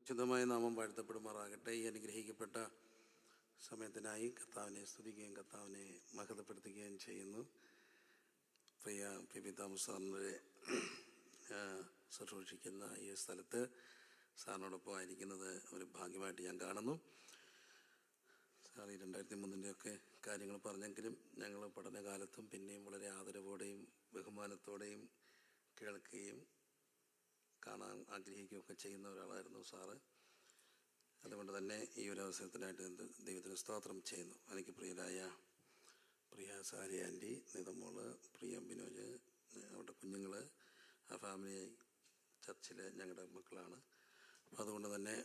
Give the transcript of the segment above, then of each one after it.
ശുദ്ധമായ നാമം വാഴ്ത്തപ്പെടുമാറാകട്ടെ. ഈ അനുഗ്രഹിക്കപ്പെട്ട സമയത്തിനായി കർത്താവിനെ സ്തുതിക്കുകയും കർത്താവിനെ മഹത്വപ്പെടുത്തുകയും ചെയ്യുന്നു. പ്രിയ പി തോമസ് സാറിനെ ശുശ്രൂഷിക്കുന്ന ഈ സ്ഥലത്ത് സാറിനോടൊപ്പം ആയിരിക്കുന്നത് ഒരു ഭാഗ്യമായിട്ട് ഞാൻ കാണുന്നു. സാർ ഈ 2003 കാര്യങ്ങൾ പറഞ്ഞെങ്കിലും ഞങ്ങൾ പഠനകാലത്തും പിന്നെയും വളരെ ആദരവോടെയും ബഹുമാനത്തോടെയും കേൾക്കുകയും കാണാൻ ആഗ്രഹിക്കുകയൊക്കെ ചെയ്യുന്ന ഒരാളായിരുന്നു സാറ്. അതുകൊണ്ട് തന്നെ ഈ ഒരു അവസരത്തിനായിട്ട് ദൈവത്തിന് സ്തോത്രം ചെയ്യുന്നു. എനിക്ക് പ്രിയ സാരി ആൻറ്റി, നിതമോള്, പ്രിയ ബിനോജ്, അവരുടെ കുഞ്ഞുങ്ങൾ, ആ ഫാമിലി ചർച്ചിലെ ഞങ്ങളുടെ മക്കളാണ്. അപ്പോൾ അതുകൊണ്ട് തന്നെ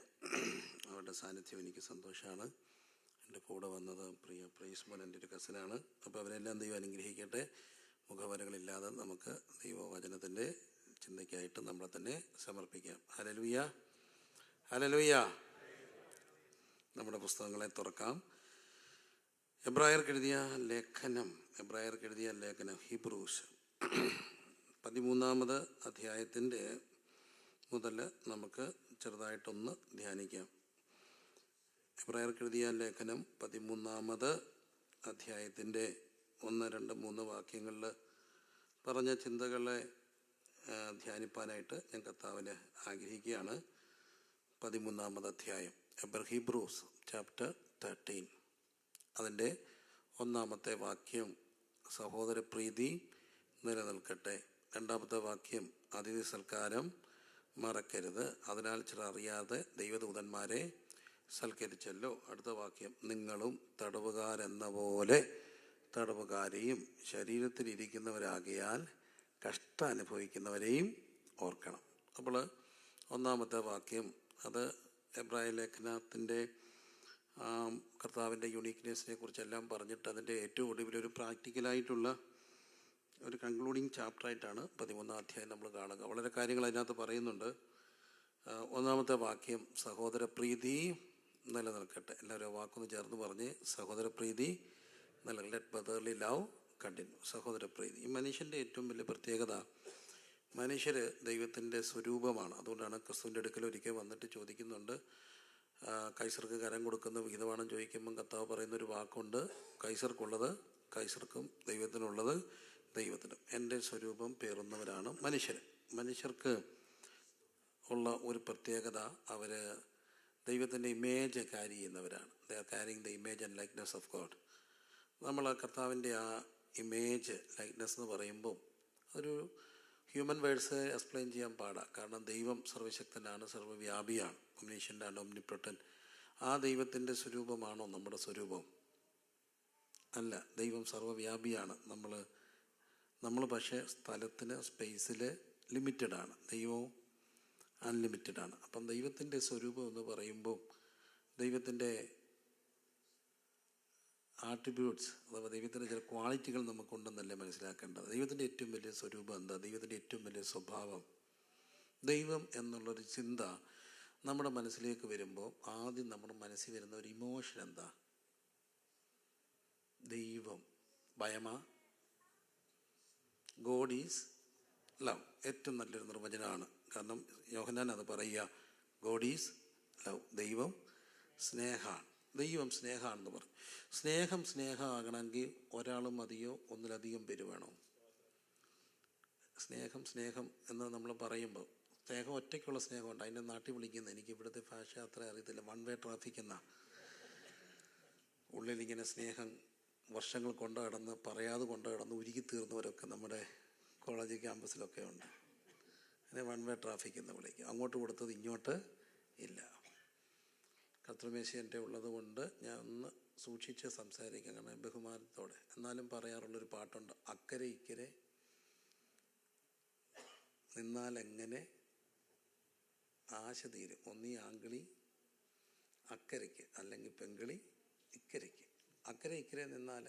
അവരുടെ സാന്നിധ്യം എനിക്ക് സന്തോഷമാണ്. എൻ്റെ കൂടെ വന്നത് പ്രിയ പ്രൈസ്മോൻ, എൻ്റെ ഒരു കസിനാണ്. അപ്പോൾ അവരെല്ലാം ദൈവം അനുഗ്രഹിക്കട്ടെ. മുഖവരകളില്ലാതെ നമുക്ക് ദൈവവചനത്തിൻ്റെ ചിന്തയ്ക്കായിട്ട് നമ്മളെ തന്നെ സമർപ്പിക്കാം. Hallelujah, hallelujah. നമ്മുടെ പുസ്തകങ്ങളെ തുറക്കാം. എബ്രായർക്ക് എഴുതിയ ലേഖനം ഹീബ്രൂസ് 13 അധ്യായത്തിൻ്റെ മുതൽ നമുക്ക് ചെറുതായിട്ടൊന്ന് ധ്യാനിക്കാം. എബ്രായർക്ക് എഴുതിയ ലേഖനം 13 അധ്യായത്തിൻ്റെ 1, 2, 3 വാക്യങ്ങളിൽ പറഞ്ഞ ചിന്തകളെ ധ്യാനിപ്പാനായിട്ട് ഞാൻ കർത്താവിനെ ആഗ്രഹിക്കുകയാണ്. 13 അധ്യായം ഹീബ്രൂസ് ചാപ്റ്റർ 13, അതിൻ്റെ 1 വാക്യം സഹോദരപ്രീതി നിലനിൽക്കട്ടെ. 2 വാക്യം അതിഥി സൽക്കാരം മറക്കരുത്, അതിനാൽ ചിലർ അറിയാതെ ദൈവദൂതന്മാരെ സൽക്കരിച്ചല്ലോ. അടുത്ത വാക്യം നിങ്ങളും തടവുകാരെന്ന പോലെ തടവുകാരെയും ശരീരത്തിലിരിക്കുന്നവരാകിയാൽ കഷ്ടം അനുഭവിക്കുന്നവരെയും ഓർക്കണം. അപ്പോൾ 1 വാക്യം അത് എബ്രായ ലേഖനത്തിൻ്റെ കർത്താവിൻ്റെ യുണീക്നെസ്സിനെ കുറിച്ചെല്ലാം പറഞ്ഞിട്ട് അതിൻ്റെ ഏറ്റവും ഒടുവിലൊരു പ്രാക്ടിക്കലായിട്ടുള്ള ഒരു കൺക്ലൂഡിങ് ചാപ്റ്ററായിട്ടാണ് 13 അധ്യായം നമ്മൾ കാണുക. വളരെ കാര്യങ്ങൾ അതിനകത്ത് പറയുന്നുണ്ട്. 1 വാക്യം സഹോദരപ്രീതി നിലനിൽക്കട്ടെ. എല്ലാവരും വാക്കൊന്ന് ചേർന്ന് പറഞ്ഞ് സഹോദരപ്രീതി നിലനിൽക്കട്ടെ. Let brotherly love continue. സഹോദരപ്രീതി. ഈ മനുഷ്യൻ്റെ ഏറ്റവും വലിയ പ്രത്യേകത, മനുഷ്യർ ദൈവത്തിൻ്റെ സ്വരൂപമാണ്. അതുകൊണ്ടാണ് ക്രിസ്തുവിൻ്റെ അടുക്കൽ ഒരിക്കൽ വന്നിട്ട് ചോദിക്കുന്നുണ്ട്, കൈസർക്ക് കരം കൊടുക്കുന്ന വിഹിതമാണെന്ന് ചോദിക്കുമ്പം കർത്താവ് പറയുന്നൊരു വാക്കുണ്ട്, കൈസർക്കുള്ളത് കൈസർക്കും ദൈവത്തിനുള്ളത് ദൈവത്തിനും. എൻ്റെ സ്വരൂപം പേറുന്നവരാണ് മനുഷ്യർ. മനുഷ്യർക്ക് ഉള്ള ഒരു പ്രത്യേകത, അവർ ദൈവത്തിൻ്റെ ഇമേജ് ക്യാരി ചെയ്യുന്നവരാണ്. They are carrying the image and likeness of God. നമ്മൾ കർത്താവിൻ്റെ ആ ഇമേജ് ലൈക്ക്നെസ് എന്ന് പറയുമ്പോൾ അതൊരു ഹ്യൂമൻ വേർഡ്സ് എക്സ്പ്ലെയിൻ ചെയ്യാൻ പാടാം. കാരണം ദൈവം സർവശക്തനാണ്, സർവ്വവ്യാപിയാണ്, ഒംനിഷ്യൻ്റാണ്, ഒംനിപ്രൊട്ടൻ്റ്. ആ ദൈവത്തിൻ്റെ സ്വരൂപമാണോ നമ്മുടെ സ്വരൂപം? അല്ല, ദൈവം സർവ്വവ്യാപിയാണ്. നമ്മൾ പക്ഷേ സ്ഥലത്തിന്, സ്പേസിൽ ലിമിറ്റഡാണ്, ദൈവവും അൺലിമിറ്റഡാണ്. അപ്പം ദൈവത്തിൻ്റെ സ്വരൂപം എന്ന് പറയുമ്പോൾ ദൈവത്തിൻ്റെ ആട്രിബ്യൂട്ട്സ് അഥവാ ദൈവത്തിൻ്റെ ചില ക്വാളിറ്റികൾ നമുക്കുണ്ടെന്നല്ലേ മനസ്സിലാക്കേണ്ടത്. ദൈവത്തിൻ്റെ ഏറ്റവും വലിയ സ്വരൂപം എന്താ? ദൈവത്തിൻ്റെ ഏറ്റവും വലിയ സ്വഭാവം. ദൈവം എന്നുള്ളൊരു ചിന്ത നമ്മുടെ മനസ്സിലേക്ക് വരുമ്പോൾ ആദ്യം നമ്മുടെ മനസ്സിൽ വരുന്ന ഒരു ഇമോഷൻ എന്താ? ദൈവം ഭയമാ? God is love. ഏറ്റവും നല്ലൊരു നിർവചനമാണ്. കാരണം യോഹന്നാൻ അത് പറയുക, ഗോഡ് ഈസ് ലവ്. ദൈവം സ്നേഹമാണ്. ദൈവം സ്നേഹമാണെന്ന് പറഞ്ഞു. സ്നേഹമാകണമെങ്കിൽ ഒരാൾ മതിയോ ഒന്നിലധികം പേര് വേണോ? സ്നേഹം എന്ന് നമ്മൾ പറയുമ്പോൾ സ്നേഹം ഒറ്റയ്ക്കുള്ള സ്നേഹമുണ്ട്. അതിൻ്റെ നാട്ടിൽ വിളിക്കുന്ന, എനിക്ക് ഇവിടുത്തെ ഭാഷ അത്ര അറിയത്തില്ല, 1 വേ ട്രാഫിക് എന്ന ഉള്ളിലിങ്ങനെ സ്നേഹം വർഷങ്ങൾ കൊണ്ടു കിടന്ന് പറയാതെ കൊണ്ടു കിടന്ന് ഉരുകി തീർന്നവരൊക്കെ നമ്മുടെ കോളേജ് ക്യാമ്പസിലൊക്കെ ഉണ്ട്. അതിനെ 1 വേ ട്രാഫിക് എന്ന് വിളിക്കും. അങ്ങോട്ട് കൊടുത്തത് ഇങ്ങോട്ട് ഇല്ല. കർത്തൃമേശ ഉള്ളത് കൊണ്ട് ഞാൻ ഒന്ന് സൂക്ഷിച്ച് സംസാരിക്കാം, കാരണം ബഹുമാനത്തോടെ. എന്നാലും പറയാറുള്ളൊരു പാട്ടുണ്ട്, അക്കരെ ഇക്കരെ നിന്നാൽ എങ്ങനെ ആശ തീരും, ഒന്നീ ആങ്കിളി അക്കരയ്ക്ക് അല്ലെങ്കിൽ പെങ്കിളി ഇക്കരയ്ക്ക്. അക്കരെ ഇക്കരെ നിന്നാൽ,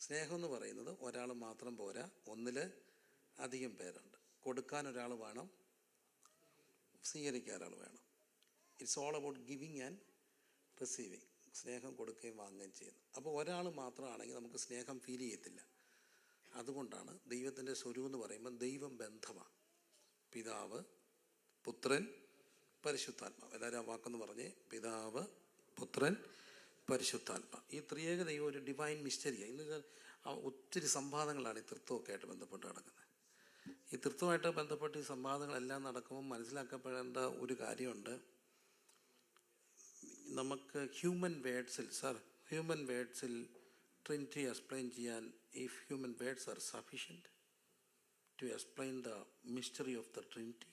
സ്നേഹം എന്ന് പറയുന്നത് ഒരാൾ മാത്രം പോരാ, ഒന്നിൽ അധികം പേരുണ്ട്. കൊടുക്കാൻ ഒരാൾ വേണം, സ്വീകരിക്കാൻ ഒരാൾ വേണം. It's all about giving and receiving. സ്നേഹം കൊടുക്കുകയും വാങ്ങുകയും ചെയ്യുന്നു. അപ്പോൾ ഒരാൾ മാത്രമാണെങ്കിൽ നമുക്ക് സ്നേഹം ഫീൽ ചെയ്യത്തില്ല. അതുകൊണ്ടാണ് ദൈവത്തിൻ്റെ സ്വരൂപം എന്ന് പറയുമ്പോൾ ദൈവം ബന്ധമാണ്. പിതാവ്, പുത്രൻ, പരിശുദ്ധാത്മാവ്. എല്ലാവരും ആ വാക്കെന്ന് പറഞ്ഞേ. പിതാവ്, പുത്രൻ, പരിശുദ്ധാത്മ. ഈ ത്രിയേക ദൈവം ഒരു ഡിവൈൻ മിസ്റ്ററിയാണ്. ഇന്ന് ഒത്തിരി സംവാദങ്ങളാണ് ഈ തൃത്വമൊക്കെ ആയിട്ട് ബന്ധപ്പെട്ട് നടക്കുന്നത്. ഈ തൃത്വമായിട്ട് ബന്ധപ്പെട്ട് ഈ സംവാദങ്ങളെല്ലാം നടക്കുമ്പോൾ മനസ്സിലാക്കപ്പെടേണ്ട ഒരു കാര്യമുണ്ട്. നമുക്ക് ഹ്യൂമൻ വേർഡ്സിൽ ട്രിനിറ്റി എക്സ്പ്ലെയിൻ ചെയ്യാൻ, if human words are sufficient to explain the mystery of the trinity,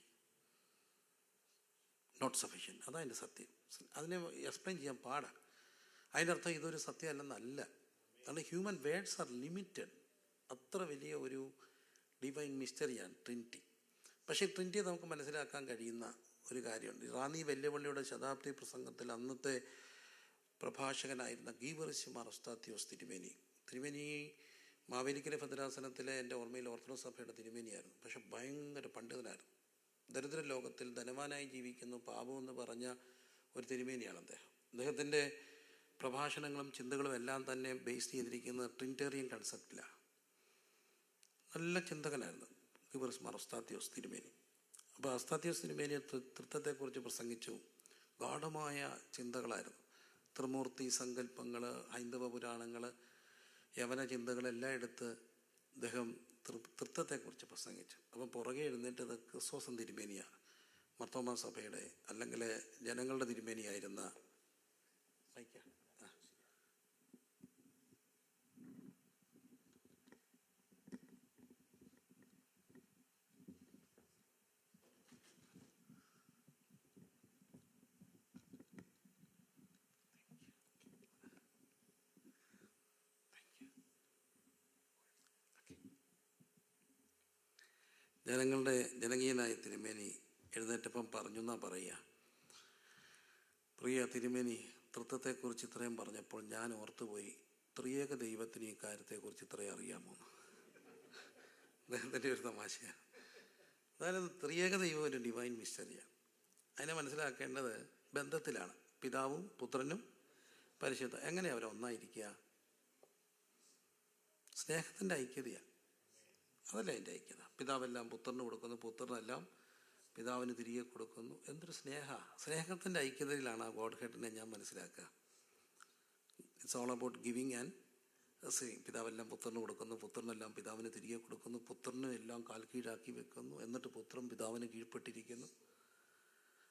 not sufficient. അതതിൻ്റെ സത്യം. അതിനെ എക്സ്പ്ലെയിൻ ചെയ്യാൻ പാടാണ്. അതിൻ്റെ അർത്ഥം ഇതൊരു സത്യമല്ലെന്നല്ല. കാരണം ഹ്യൂമൻ വേർഡ്സ് ആർ ലിമിറ്റഡ്. അത്ര വലിയ ഒരു ഡിവൈൻ മിസ്റ്ററിയാണ് ട്രിനിറ്റി. പക്ഷേ ട്രിനിറ്റിയെ നമുക്ക് മനസ്സിലാക്കാൻ കഴിയുന്ന ഒരു കാര്യമുണ്ട്. റാന്നി വെല്ലുവിളിയുടെ ശതാബ്ദി പ്രസംഗത്തിൽ അന്നത്തെ പ്രഭാഷകനായിരുന്ന ഗീവർഗീസ് മാർ എസ്താത്യോസ് തിരുമേനി മാവേലിക്കര ഭദ്രാസനത്തിലെ എൻ്റെ ഓർമ്മയിൽ ഓർത്തഡോക്സ് സഭയുടെ തിരുമേനിയായിരുന്നു. പക്ഷെ ഭയങ്കര പണ്ഡിതനായിരുന്നു. ദരിദ്ര ലോകത്തിൽ ധനവാനായി ജീവിക്കുന്നു പാപമെന്ന് പറഞ്ഞ ഒരു തിരുമേനിയാണ് അദ്ദേഹം. അദ്ദേഹത്തിൻ്റെ പ്രഭാഷണങ്ങളും ചിന്തകളും എല്ലാം തന്നെ ബേസ് ചെയ്തിരിക്കുന്നത് ട്രിനിറ്റേറിയൻ കൺസെപ്റ്റിലാണ്. നല്ല ചിന്തകനായിരുന്നു ഗീവർഗീസ് മാർ എസ്താത്യോസ് തിരുമേനി. അപ്പോൾ എസ്താത്യോസ് തിരുമേനി തൃത്വത്തെക്കുറിച്ച് പ്രസംഗിച്ചു. ഗാഢമായ ചിന്തകളായിരുന്നു. ത്രിമൂർത്തി സങ്കല്പങ്ങൾ, ഹൈന്ദവ പുരാണങ്ങൾ, യവന ചിന്തകളെല്ലാം എടുത്ത് അദ്ദേഹം തൃത്വത്തെക്കുറിച്ച് പ്രസംഗിച്ചു. അപ്പം പുറകെ എഴുന്നേറ്റത് ക്രിസ്തോസം തിരുമേനിയാണ്. മർത്തോമാ സഭയുടെ അല്ലെങ്കിൽ ജനങ്ങളുടെ തിരുമേനിയായിരുന്ന ജനകീയനായ തിരുമേനി എഴുന്നേറ്റപ്പം പറഞ്ഞു എന്നാ പറയുക. പ്രിയ തിരുമേനി, തൃത്വത്തെക്കുറിച്ച് ഇത്രയും പറഞ്ഞപ്പോൾ ഞാൻ ഓർത്തുപോയി, ത്രിയേക ദൈവത്തിന് ഈ കാര്യത്തെക്കുറിച്ച് ഇത്രയും അറിയാമോ? അദ്ദേഹത്തിൻ്റെ ഒരു തമാശയാണ്. അതായത് ത്രിയേക ദൈവം ഒരു ഡിവൈൻ മിസ്റ്ററിയാണ്. അതിനെ മനസ്സിലാക്കേണ്ടത് ബന്ധത്തിലാണ്. പിതാവും പുത്രനും പരിശുദ്ധ. എങ്ങനെയാണ് അവർ ഒന്നായിരിക്കുക? സ്നേഹത്തിൻ്റെ ഐക്യതയാണ്. അതല്ല അതിൻ്റെ ഐക്യത. പിതാവെല്ലാം പുത്രന് കൊടുക്കുന്നു, പുത്രനെല്ലാം പിതാവിന് തിരികെ കൊടുക്കുന്നു. എന്തൊരു സ്നേഹത്തിൻ്റെ ഐക്യതയിലാണ് ആ ഗോഡ് ഹെഡിനെ ഞാൻ മനസ്സിലാക്കുക. It's all about giving and receiving. പിതാവെല്ലാം പുത്രന് കൊടുക്കുന്നു, പുത്രനെല്ലാം പിതാവിന് തിരികെ കൊടുക്കുന്നു, പുത്രനും എല്ലാം കാൽ കീഴാക്കി വെക്കുന്നു, എന്നിട്ട് പുത്രൻ പിതാവിന് കീഴ്പ്പെട്ടിരിക്കുന്നു.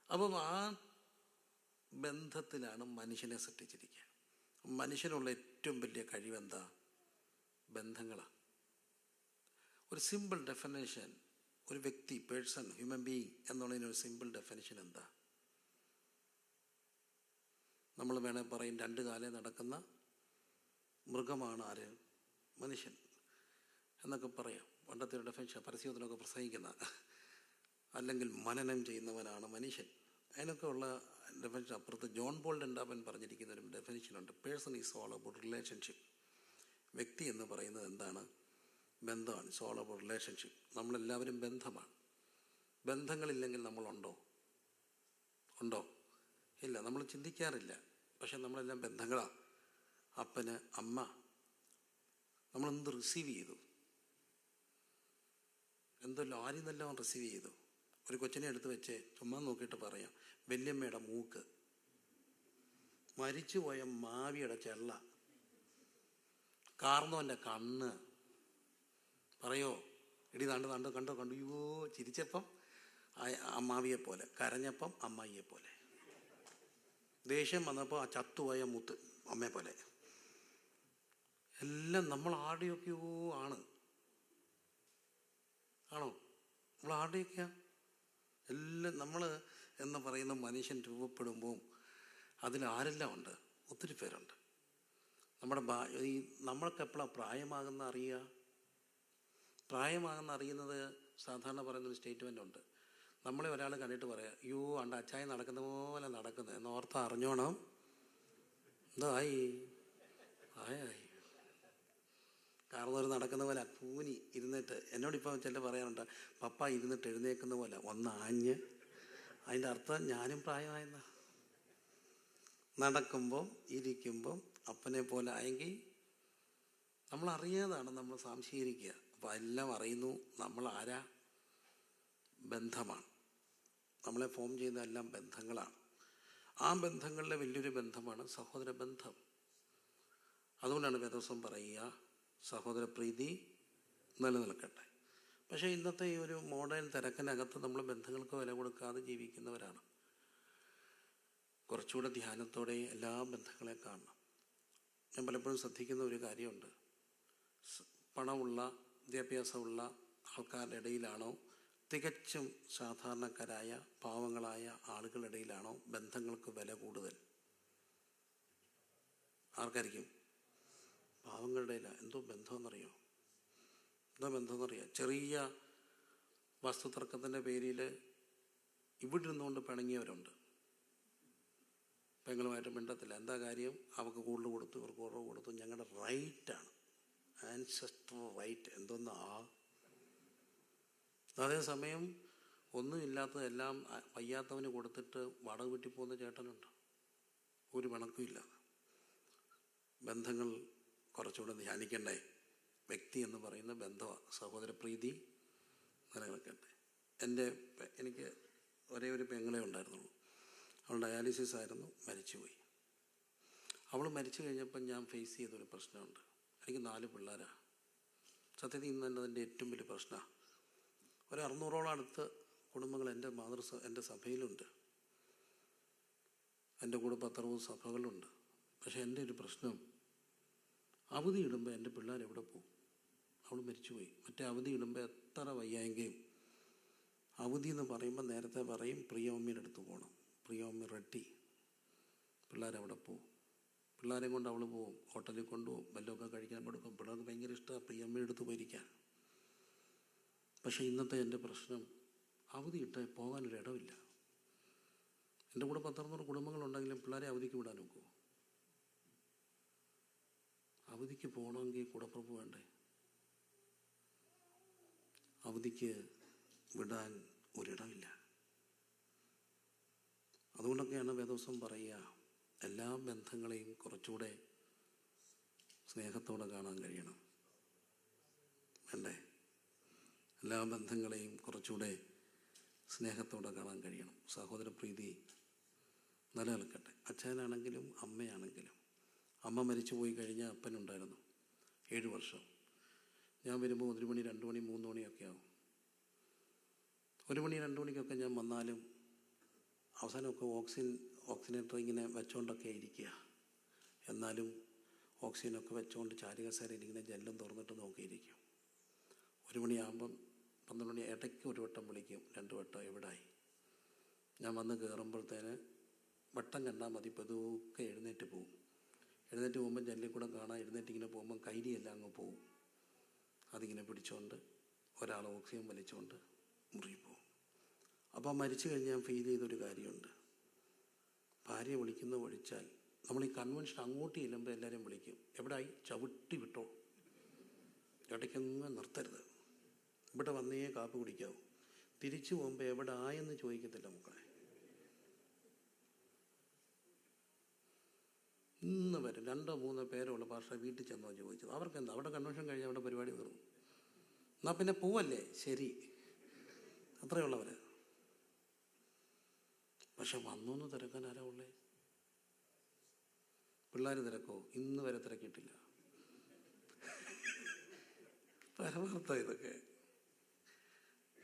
അപ്പം ആ ബന്ധത്തിലാണ് മനുഷ്യനെ സൃഷ്ടിച്ചിരിക്കുക. മനുഷ്യനുള്ള ഏറ്റവും വലിയ കഴിവെന്താ? ബന്ധങ്ങളാണ്. ഒരു സിമ്പിൾ ഡെഫിനേഷൻ, ഒരു വ്യക്തി, പേഴ്സൺ, ഹ്യൂമൻ ബീയിങ് എന്നുള്ളതിനൊരു സിമ്പിൾ ഡെഫിനേഷൻ എന്താ? നമ്മൾ വേണേൽ പറയും രണ്ട് കാലേ നടക്കുന്ന മൃഗമാണ് ആര്? മനുഷ്യൻ എന്നൊക്കെ പറയാം. പണ്ടത്തെ ഒരു ഡെഫിനേഷൻ പരസ്യത്തിനൊക്കെ പ്രസംഗിക്കുന്ന, അല്ലെങ്കിൽ മനനം ചെയ്യുന്നവനാണ് മനുഷ്യൻ. അതിനൊക്കെ ഉള്ള ഡെഫിനേഷൻ അപ്പുറത്ത് ജോൺ പോൾ രണ്ടാമൻ പറഞ്ഞിരിക്കുന്ന ഒരു ഡെഫിനേഷനുണ്ട്. Person is all about relationship. വ്യക്തി എന്ന് പറയുന്നത് എന്താണ്? ബന്ധമാണ്. It's all about relationship. നമ്മളെല്ലാവരും ബന്ധമാണ്. ബന്ധങ്ങളില്ലെങ്കിൽ നമ്മളുണ്ടോ? ഇല്ല. നമ്മൾ ചിന്തിക്കാറില്ല. പക്ഷെ നമ്മളെല്ലാം ബന്ധങ്ങളാണ്. അപ്പന്, അമ്മ, നമ്മളെന്ത് റിസീവ് ചെയ്തു? എന്തല്ലോ ആരും നല്ലവൻ റിസീവ് ചെയ്തു. ഒരു കൊച്ചിനെ എടുത്ത് വെച്ച് ചുമ്മാ നോക്കിയിട്ട് പറയാം, വല്യമ്മയുടെ മൂക്ക്, മരിച്ചുപോയ മാവിയുടെ ചെള്ള, കാർന്നവൻ്റെ കണ്ണ്. പറയോ ഇടി കണ്ടോ അയ്യോ, ചിരിച്ചപ്പം അമ്മാവിയെ പോലെ, കരഞ്ഞപ്പം അമ്മായിയെ പോലെ, ദേഷ്യം വന്നപ്പോൾ ആ ചത്തുപോയ മുത്ത് അമ്മയെ പോലെ. എല്ലാം നമ്മൾ ആരുടെയൊക്കെയോ ആണോ? നമ്മൾ ആരുടെയൊക്കെയാ? എല്ലാം നമ്മൾ എന്ന് പറയുന്ന മനുഷ്യൻ രൂപപ്പെടുമ്പോൾ അതിലാരെല്ലാം ഉണ്ട്? ഒത്തിരി പേരുണ്ട്. നമ്മൾക്ക് എപ്പോഴാണ് പ്രായമാകുന്ന അറിയുക? പ്രായമാകുന്ന അറിയുന്നത് സാധാരണ പറയുന്നൊരു സ്റ്റേറ്റ്മെൻ്റ് ഉണ്ട്. നമ്മളെ ഒരാൾ കണ്ടിട്ട് പറയാം, അയ്യോ അണ്ട അച്ചായി നടക്കുന്ന പോലെ നടക്കുന്നത് എന്നോർത്ത് അറിഞ്ഞോണം. എന്തായി കാരണം ഒരു നടക്കുന്ന പോലെ കൂനി ഇരുന്നിട്ട്, എന്നോടിപ്പം ചില പറയാറുണ്ട്, പപ്പ ഇരുന്നിട്ട് എഴുന്നേക്കുന്ന പോലെ ഒന്നാഞ്ഞ്. അതിൻ്റെ അർത്ഥം ഞാനും പ്രായമായെന്ന. നടക്കുമ്പം ഇരിക്കുമ്പം അപ്പനെ പോലെ ആയെങ്കിൽ നമ്മളറിയാതാണ് നമ്മൾ സംശീകരിക്കുക. അപ്പം എല്ലാം അറിയുന്നു. നമ്മൾ ആരാ? ബന്ധമാണ്. നമ്മളെ ഫോം ചെയ്യുന്ന എല്ലാം ബന്ധങ്ങളാണ്. ആ ബന്ധങ്ങളിലെ വലിയൊരു ബന്ധമാണ് സഹോദര ബന്ധം. അതുകൊണ്ടാണ് വേദോസം പറയുക സഹോദരപ്രീതി നിലനിൽക്കട്ടെ. പക്ഷേ ഇന്നത്തെ ഈ ഒരു മോഡേൺ തിരക്കിനകത്ത് നമ്മൾ ബന്ധങ്ങൾക്ക് വില കൊടുക്കാതെ ജീവിക്കുന്നവരാണ്. കുറച്ചുകൂടെ ധ്യാനത്തോടെ എല്ലാ ബന്ധങ്ങളെ കാണണം. ഞാൻ പലപ്പോഴും ശ്രദ്ധിക്കുന്ന ഒരു കാര്യമുണ്ട്. പണമുള്ള വിദ്യാഭ്യാസമുള്ള ആൾക്കാരുടെ ഇടയിലാണോ, തികച്ചും സാധാരണക്കാരായ പാവങ്ങളായ ആളുകളുടെ ഇടയിലാണോ ബന്ധങ്ങൾക്ക് വില കൂടുതൽ? ആർക്കായിരിക്കും? പാവങ്ങളുടെ ഇടയിലാണ്. എന്തോ ബന്ധമെന്നറിയോ? ചെറിയ വസ്തുതർക്കത്തിൻ്റെ പേരിൽ ഇവിടെ ഇരുന്നുകൊണ്ട് പിണങ്ങിയവരുണ്ട്. പെങ്ങളുമായിട്ട് മിണ്ടത്തില്ല. എന്താ കാര്യം? അവർക്ക് കൂടുതൽ കൊടുത്തു, ഇവർക്ക് കുറവ് കൊടുത്തു. ഞങ്ങളുടെ റൈറ്റാണ്, ആൻസെസ്ട്രൽ റൈറ്റ്. എന്തോന്നാ? അതേസമയം ഒന്നുമില്ലാത്തതെല്ലാം വയ്യാത്തവന് കൊടുത്തിട്ട് വാടക വീട്ടിൽ പോകുന്ന ചേട്ടനുണ്ട്, ഒരു പിണക്കും ഇല്ലാതെ. ബന്ധങ്ങൾ കുറച്ചുകൂടെ ധ്യാനിക്കണ്ടേ? വ്യക്തി എന്ന് പറയുന്ന ബന്ധമാണ്. സഹോദരപ്രീതി നിലനിൽക്കട്ടെ. എനിക്ക് ഒരേ ഒരു പെങ്ങളെ ഉണ്ടായിരുന്നുള്ളൂ. അവൾ ഡയാലിസിസ് ആയിരുന്നു, മരിച്ചുപോയി. അവൾ മരിച്ചു കഴിഞ്ഞപ്പോൾ ഞാൻ ഫേസ് ചെയ്തൊരു പ്രശ്നമുണ്ട്. എനിക്ക് 4 പിള്ളേരാണ്. സത്യത്തിൽ ഇന്ന് തന്നെ അതിൻ്റെ ഏറ്റവും വലിയ പ്രശ്നമാണ്. ഒരു 600ഓളം അടുത്ത് കുടുംബങ്ങൾ എൻ്റെ സഭയിലുണ്ട്. എൻ്റെ കൂടെ 10-60 സഭകളുണ്ട്. പക്ഷേ എൻ്റെ ഒരു പ്രശ്നം, അവധി ഇടുമ്പോൾ എൻ്റെ പിള്ളേർ എവിടെ പോകും? അവൾ മരിച്ചുപോയി. മറ്റേ അവധി ഇടുമ്പോൾ എത്ര വയ്യായെങ്കിലും അവധി എന്ന് പറയുമ്പോൾ നേരത്തെ പറയും പ്രിയമമ്മയുടെ അടുത്ത് പോകണം. പ്രിയമമ്മ റെഡി. പിള്ളേരവിടെ പോവും. പിള്ളേരെ കൊണ്ട് അവൾ പോവും, ഹോട്ടലിൽ കൊണ്ടുപോകും, വല്ലതൊക്കെ കഴിക്കാൻ കൊടുക്കും. പിള്ളേർക്ക് ഭയങ്കര ഇഷ്ടമാണ് പ്രിയമ്മയുടെ അടുത്ത് പോയിരിക്കാൻ. പക്ഷേ ഇന്നത്തെ എൻ്റെ പ്രശ്നം, അവധി ഇട്ട് പോകാനൊരിടമില്ല. എൻ്റെ കൂടെ 10-600 കുടുംബങ്ങളുണ്ടെങ്കിലും പിള്ളേരെ അവധിക്ക് വിടാൻ നോക്കുമോ? അവധിക്ക് പോകണമെങ്കിൽ കൂടപ്പുറപ്പ് വേണ്ടേ? അവധിക്ക് വിടാൻ ഒരിടമില്ല. അതുകൊണ്ടൊക്കെയാണ് വേദോസം പറയുക, എല്ലാ ബന്ധങ്ങളെയും കുറച്ചുകൂടെ സ്നേഹത്തോടെ കാണാൻ കഴിയണം. വേണ്ടേ? എല്ലാ ബന്ധങ്ങളെയും കുറച്ചുകൂടെ സ്നേഹത്തോടെ കാണാൻ കഴിയണം. സഹോദരപ്രീതി നിലനിൽക്കട്ടെ. അച്ഛനാണെങ്കിലും അമ്മയാണെങ്കിലും. അമ്മ മരിച്ചു പോയി കഴിഞ്ഞാൽ അപ്പനുണ്ടായിരുന്നു 7 വർഷം. ഞാൻ വരുമ്പോൾ 1 മണി, 2 മണി, 3 മണിയൊക്കെ ആവും. 1 മണി, 2 മണിക്കൊക്കെ ഞാൻ വന്നാലും അവസാനമൊക്കെ ഓക്സിജനേറ്റർ ഇങ്ങനെ വെച്ചുകൊണ്ടൊക്കെ ഇരിക്കുക. എന്നാലും ഓക്സിജനൊക്കെ വെച്ചുകൊണ്ട് ചാരുകസേരയിൽ ഇങ്ങനെ ജെല്ലും തുറന്നിട്ട് നോക്കിയിരിക്കും. 1 മണിയാകുമ്പം 12 മണി ഇടയ്ക്ക് ഒരു വട്ടം വിളിക്കും, 2 വട്ടം എവിടായി. ഞാൻ വന്ന് കയറുമ്പോഴത്തേന് വട്ടം കണ്ടാൽ മതി, പതുക്കെ എഴുന്നേറ്റ് പോവും. എഴുന്നേറ്റ് പോകുമ്പോൾ ജനലിൽ കൂടെ കാണാം, എഴുന്നേറ്റിങ്ങനെ പോകുമ്പം കൈരിയെല്ലാം അങ്ങ് പോവും. അതിങ്ങനെ പിടിച്ചുകൊണ്ട് ഒരാൾ ഓക്സിജൻ വലിച്ചുകൊണ്ട് മുറിയിൽ പോവും. അപ്പോൾ മരിച്ചു കഴിഞ്ഞ് ഞാൻ ഫീൽ ചെയ്തൊരു കാര്യമുണ്ട്. ഭാര്യ വിളിക്കുന്ന ഒഴിച്ചാൽ നമ്മൾ ഈ കൺവെൻഷൻ അങ്ങോട്ട് ചെല്ലുമ്പോൾ എല്ലാവരും വിളിക്കും, എവിടായി, ചവിട്ടി വിട്ടോ, ഇടയ്ക്കങ്ങ് നിർത്തരുത്, ഇവിടെ വന്നേ കാപ്പി കുടിക്കാവൂ. തിരിച്ചു പോകുമ്പോൾ എവിടെ ആയെന്ന് ചോദിക്കത്തില്ല മക്കളെ. ഇന്ന് വരെ 2-3 പേരുള്ള ഭാഷ വീട്ടിൽ ചെന്നോ ചോദിച്ചത്. അവർക്ക് എന്താ, അവിടെ കൺവെൻഷൻ കഴിഞ്ഞാൽ അവിടെ പരിപാടി തീർന്നു. എന്നാൽ പിന്നെ പോവല്ലേ, ശരി, അത്രയുള്ളവർ. പക്ഷെ വന്നോന്ന് തിരക്കാൻ ആരാ ഉള്ളേ? പിള്ളേർ തിരക്കോ? ഇന്ന് വരെ തിരക്കിയിട്ടില്ല. പരമാർത്ഥ ഇതൊക്കെ.